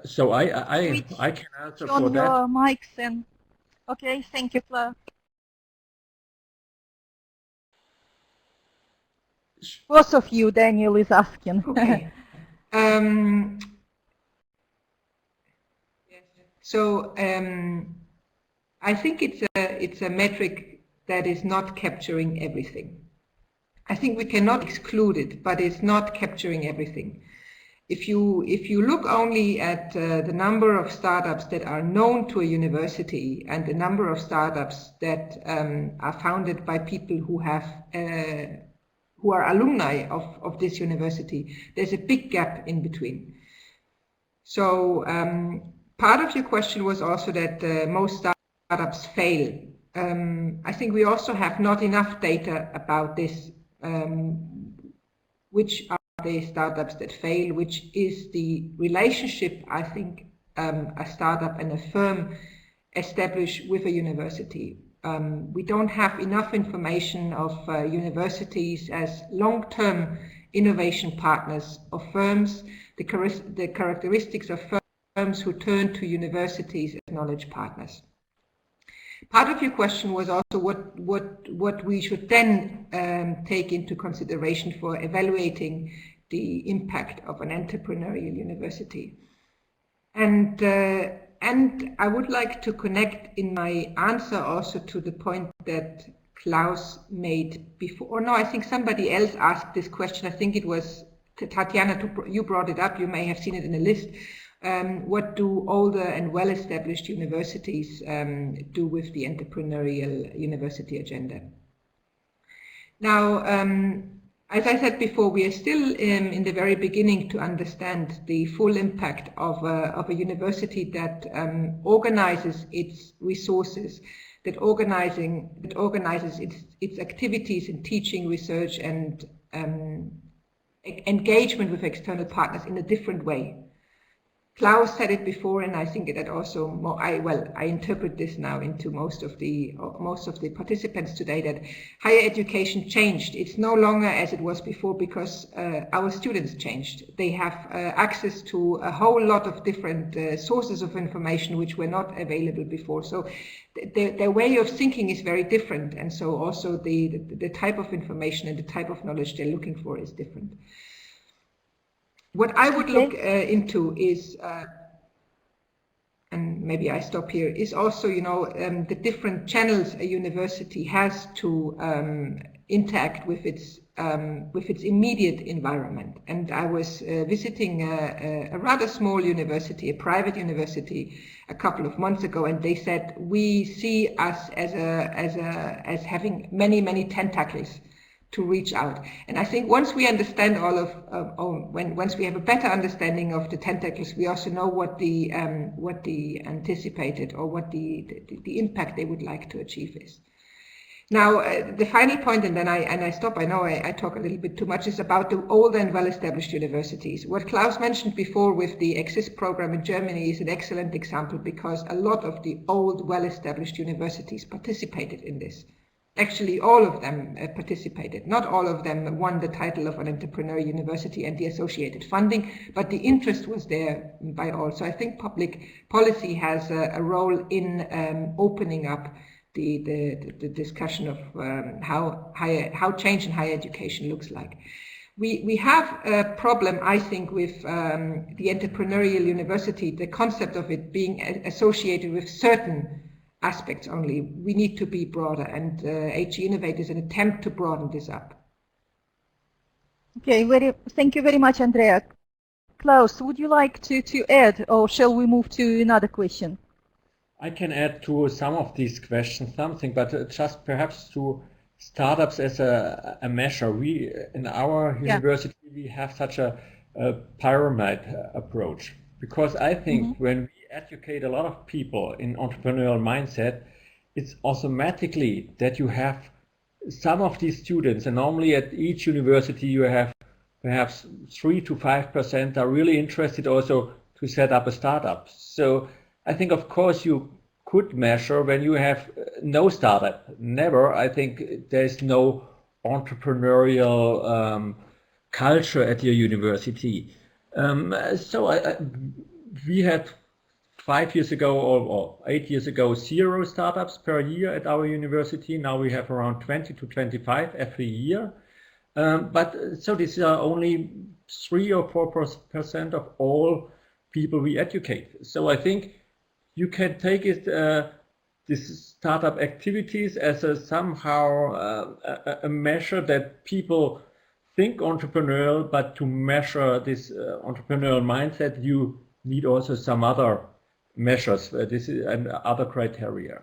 So I can answer for that. Your mics and okay, thank you, Claire. Both of you, Daniel is asking. Okay. So I think it's a metric that is not capturing everything. I think we cannot exclude it, but it's not capturing everything. If you look only at the number of startups that are known to a university and the number of startups that are founded by people who are alumni of this university, there's a big gap in between. So part of your question was also that most startups fail. I think we also have not enough data about this, which are the startups that fail, which is the relationship, I think, a startup and a firm establish with a university. We don't have enough information of universities as long-term innovation partners of firms, the characteristics of firms who turn to universities as knowledge partners. Part of your question was also what we should then take into consideration for evaluating the impact of an entrepreneurial university. And I would like to connect in my answer also to the point that Klaus made before. Or no, I think somebody else asked this question. I think it was Tatiana, you brought it up. You may have seen it in a list. What do older and well-established universities do with the entrepreneurial university agenda? Now, as I said before, we are still in the very beginning to understand the full impact of a university that organizes its resources, that organizes its activities in teaching, research, and engagement with external partners in a different way. Klaus said it before, and I think that also I interpret this now into most of the participants today, that higher education changed. It's no longer as it was before because our students changed. They have access to a whole lot of different sources of information which were not available before. So their way of thinking is very different, and so also the type of information and the type of knowledge they're looking for is different. What I would look into is, and maybe I stop here, is also, the different channels a university has to interact with its immediate environment. And I was visiting a rather small university, a private university, a couple of months ago, and they said, we see us as having many tentacles to reach out. And I think once we understand once we have a better understanding of the tentacles, we also know what the anticipated or what the impact they would like to achieve is. Now, the final point, and then I stop. I know I talk a little bit too much, is about the old and well-established universities. What Klaus mentioned before with the EXIST program in Germany is an excellent example, because a lot of the old, well-established universities participated in this. Actually, all of them participated. Not all of them won the title of an entrepreneur university and the associated funding, but the interest was there by all. So I think public policy has a role in opening up the discussion of how change in higher education looks like. We have a problem, I think, with the entrepreneurial university, the concept of it being associated with certain aspects only. We need to be broader, and HE Innovate is an attempt to broaden this up. Okay, thank you very much, Andrea. Klaus, would you like to add, or shall we move to another question? I can add to some of these questions something, but just perhaps to startups as a measure. We, in our university, we have such a pyramid approach, because I think when we educate a lot of people in entrepreneurial mindset, it's automatically that you have some of these students, and normally at each university you have perhaps 3 to 5% are really interested also to set up a startup. So I think, of course, you could measure when you have no startup. Never. I think there's no entrepreneurial culture at your university. We had 5 years ago or 8 years ago 0 startups per year at our university. Now we have around 20 to 25 every year. So these are only 3 or 4% of all people we educate. So I think you can take it, these startup activities as somehow a measure that people think entrepreneurial, but to measure this entrepreneurial mindset, you need also some other measures. This is and other criteria.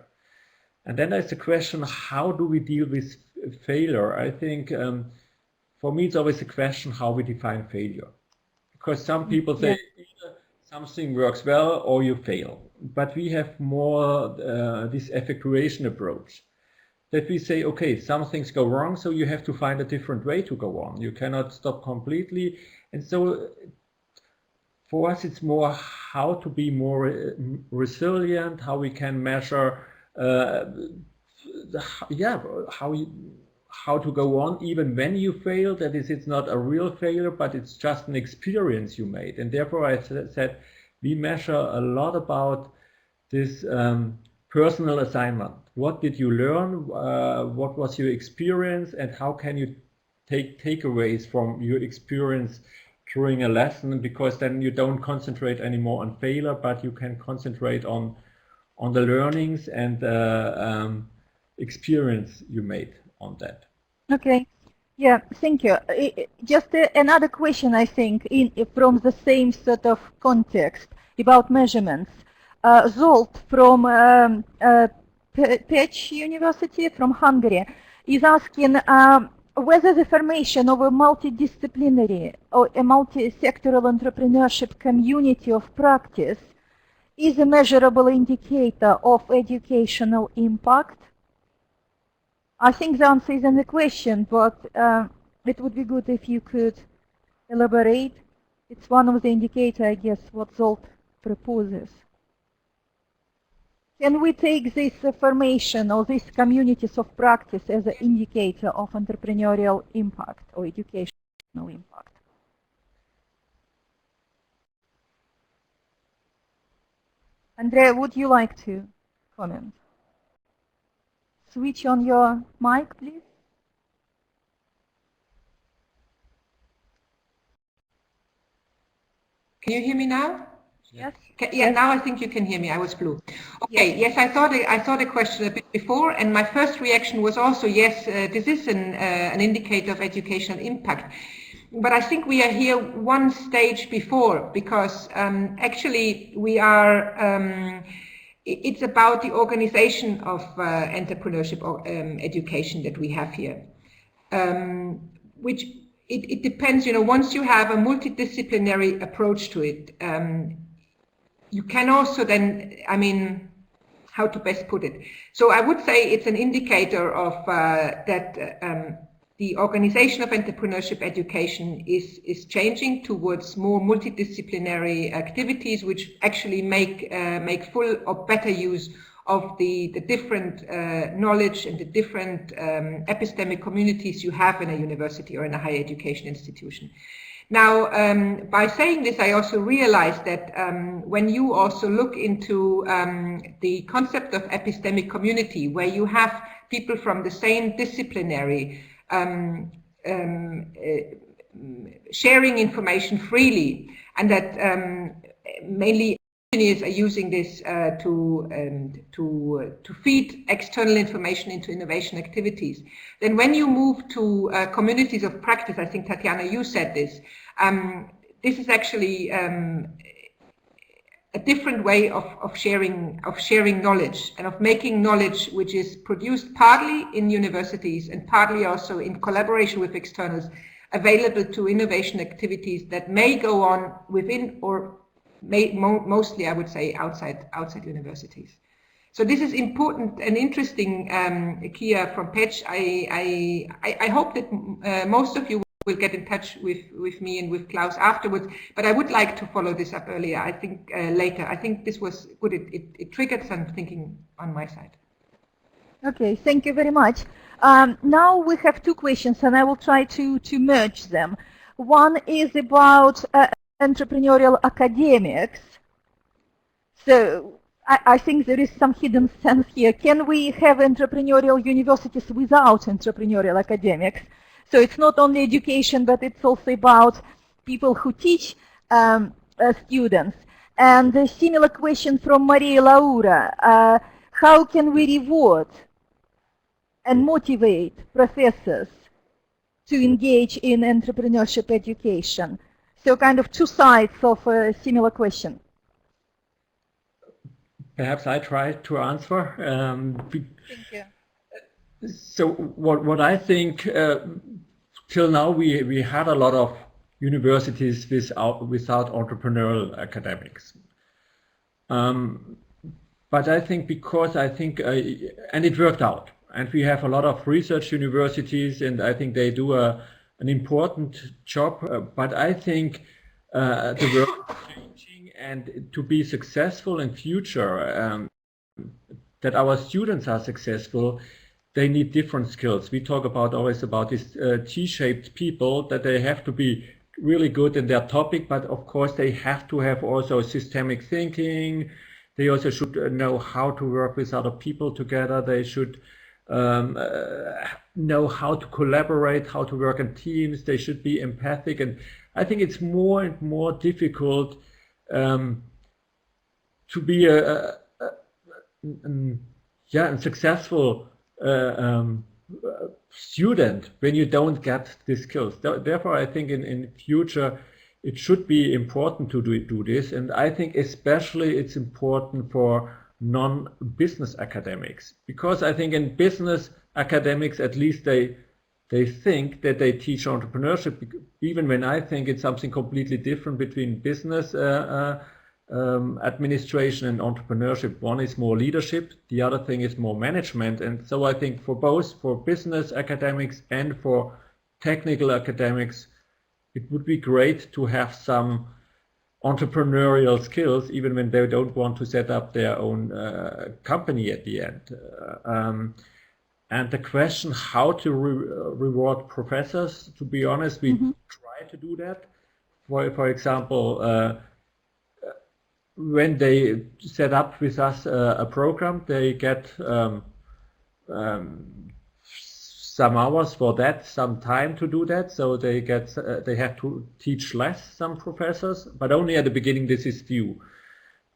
And then there's the question: how do we deal with failure? I think for me it's always a question how we define failure, because some people say either something works well or you fail. But we have more this effectuation approach, that we say, okay, some things go wrong, so you have to find a different way to go on. You cannot stop completely. And so for us, it's more how to be more resilient, how we can measure, how to go on even when you fail. That is, it's not a real failure, but it's just an experience you made. And therefore, I said we measure a lot about this personal assignment. What did you learn? What was your experience? And how can you take takeaways from your experience during a lesson? Because then you don't concentrate anymore on failure, but you can concentrate on the learnings and experience you made on that. Okay. Yeah, thank you. Just another question, I think, from the same sort of context about measurements. Zolt from Pécs University from Hungary is asking whether the formation of a multidisciplinary or a multi-sectoral entrepreneurship community of practice is a measurable indicator of educational impact. I think the answer is in the question, but it would be good if you could elaborate. It's one of the indicators, I guess, what Zolt proposes. Can we take this formation or these communities of practice as an indicator of entrepreneurial impact or educational impact? Andrea, would you like to comment? Switch on your mic, please. Can you hear me now? Yes. Yeah, now I think you can hear me. I was blue. Okay, yes, I saw the question a bit before, and my first reaction was also, yes, this is an indicator of educational impact. But I think we are here one stage before, because actually we are, it's about the organization of entrepreneurship or education that we have here, which it depends, you know, once you have a multidisciplinary approach to it, you can also then, I mean, how to best put it. So I would say it's an indicator of that the organization of entrepreneurship education is changing towards more multidisciplinary activities, which actually make full or better use of the different knowledge and the different epistemic communities you have in a university or in a higher education institution. Now, by saying this, I also realized that when you also look into the concept of epistemic community, where you have people from the same disciplinary sharing information freely, and that mainly engineers are using this to feed external information into innovation activities. Then when you move to communities of practice, I think, Tatiana, you said this, this is actually a different way of sharing knowledge and of making knowledge which is produced partly in universities and partly also in collaboration with externals available to innovation activities that may go on within or mostly, I would say, outside universities. So this is important and interesting, Kia from Petch. I hope that most of you will get in touch with me and with Klaus afterwards, but I would like to follow this up earlier, I think later. I think this was good. It triggered some thinking on my side. Okay, thank you very much. Now we have two questions, and I will try to merge them. One is about entrepreneurial academics. So I think there is some hidden sense here. Can we have entrepreneurial universities without entrepreneurial academics? So it's not only education, but it's also about people who teach students. And a similar question from Maria Laura. How can we reward and motivate professors to engage in entrepreneurship education? So kind of two sides of a similar question. Perhaps I try to answer. Thank you. So what I think, till now we had a lot of universities without entrepreneurial academics. But I think and it worked out. And we have a lot of research universities, and I think they do an important job. But I think the world is changing, and to be successful in future, that our students are successful, they need different skills. We talk always about these T-shaped people, that they have to be really good in their topic, but of course they have to have also systemic thinking. They also should know how to work with other people together. They should know how to collaborate, how to work in teams. They should be empathic. And I think it's more and more difficult to be a successful student when you don't get these skills. Therefore, I think in future it should be important to do this, and I think especially it's important for non-business academics, because I think in business academics at least they think that they teach entrepreneurship, even when I think it's something completely different between business administration and entrepreneurship. One is more leadership, the other thing is more management. And so I think for both, for business academics and for technical academics, it would be great to have some entrepreneurial skills, even when they don't want to set up their own company at the end. And the question how to reward professors, to be honest, we try to do that. For example, when they set up with us a program, they get some hours for that, some time to do that. So they get they have to teach less, some professors, but only at the beginning this is due.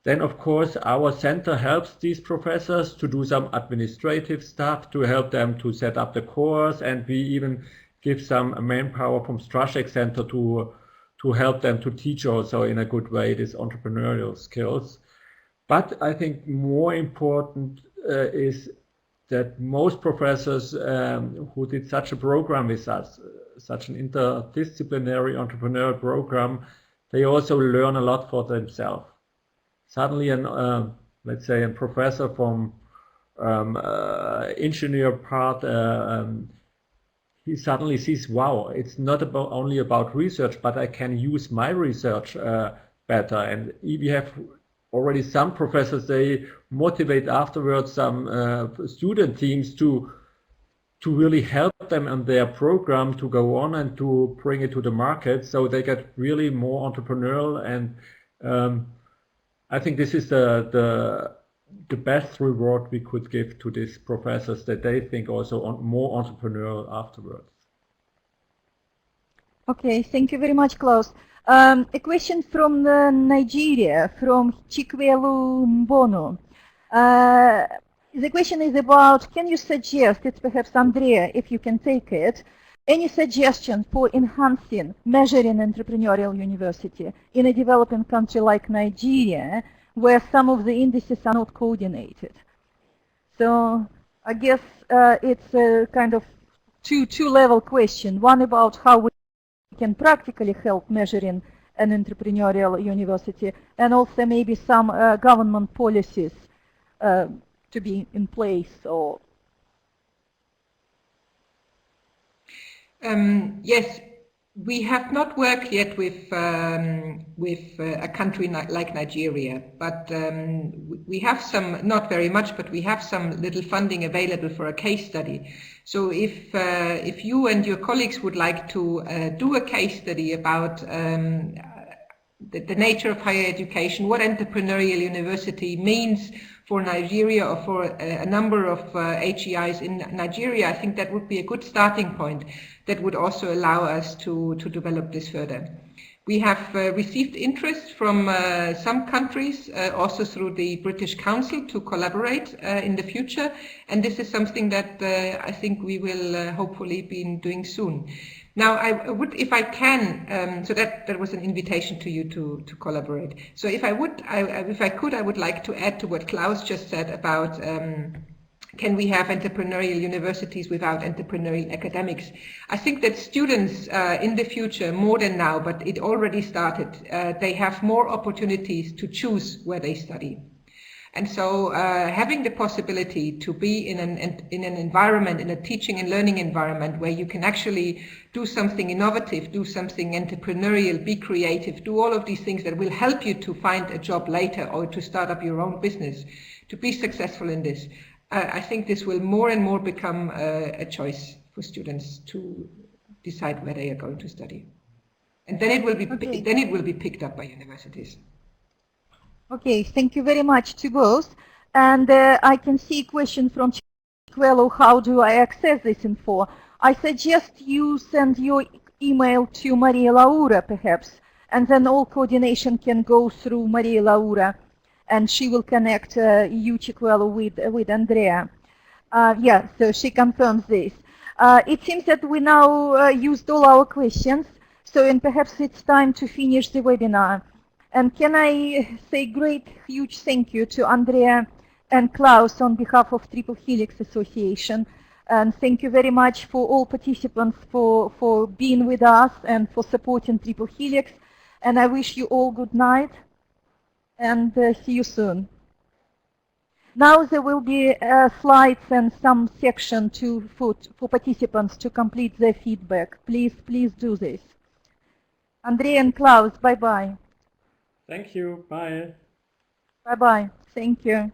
Then of course our center helps these professors to do some administrative stuff, to help them to set up the course, and we even give some manpower from Straschek Center to help them to teach also in a good way these entrepreneurial skills. But I think more important is that most professors who did such a program with us, such an interdisciplinary entrepreneurial program, they also learn a lot for themselves. Suddenly, let's say a professor from engineer part, he suddenly sees, wow, it's not only about research, but I can use my research better. And we have already some professors, they motivate afterwards some student teams to really help them on their program to go on and to bring it to the market, so they get really more entrepreneurial. And I think this is the best reward we could give to these professors, that they think also more entrepreneurial afterwards. Okay, thank you very much, Klaus. A question from Nigeria, from Chikwelu Mbono. The question is about, can you suggest, it's perhaps Andrea, if you can take it, any suggestion for enhancing, measuring entrepreneurial university in a developing country like Nigeria, where some of the indices are not coordinated? So I guess it's a kind of two-level question. One about how we can practically help measuring an entrepreneurial university, and also maybe some government policies to be in place. Or yes, we have not worked yet with a country like Nigeria, but we have some, not very much, but we have some little funding available for a case study. So if you and your colleagues would like to do a case study about the nature of higher education, what entrepreneurial university means for Nigeria or for a number of HEIs in Nigeria, I think that would be a good starting point that would also allow us to develop this further. We have received interest from some countries, also through the British Council, to collaborate in the future, and this is something that I think we will hopefully be doing soon. Now, I would, if I can, so that was an invitation to you to collaborate. So if I could, I would like to add to what Klaus just said about can we have entrepreneurial universities without entrepreneurial academics? I think that students in the future, more than now, but it already started, they have more opportunities to choose where they study. And so having the possibility to be in an environment, in a teaching and learning environment where you can actually do something innovative, do something entrepreneurial, be creative, do all of these things that will help you to find a job later or to start up your own business, to be successful in this. I think this will more and more become a choice for students to decide where they are going to study. And then it will be, then it will be picked up by universities. Okay, thank you very much to both. And I can see a question from Chikwelu, how do I access this info? I suggest you send your email to Maria Laura, perhaps, and then all coordination can go through Maria Laura, and she will connect you, Chikwelu, with Andrea. Yeah, so she confirms this. It seems that we now used all our questions, so and perhaps it's time to finish the webinar. And can I say great, huge thank you to Andrea and Klaus on behalf of Triple Helix Association. And thank you very much for all participants for being with us and for supporting Triple Helix. And I wish you all good night and see you soon. Now there will be slides and some section for participants to complete their feedback. Please do this. Andrea and Klaus, bye-bye. Thank you. Bye. Bye-bye. Thank you.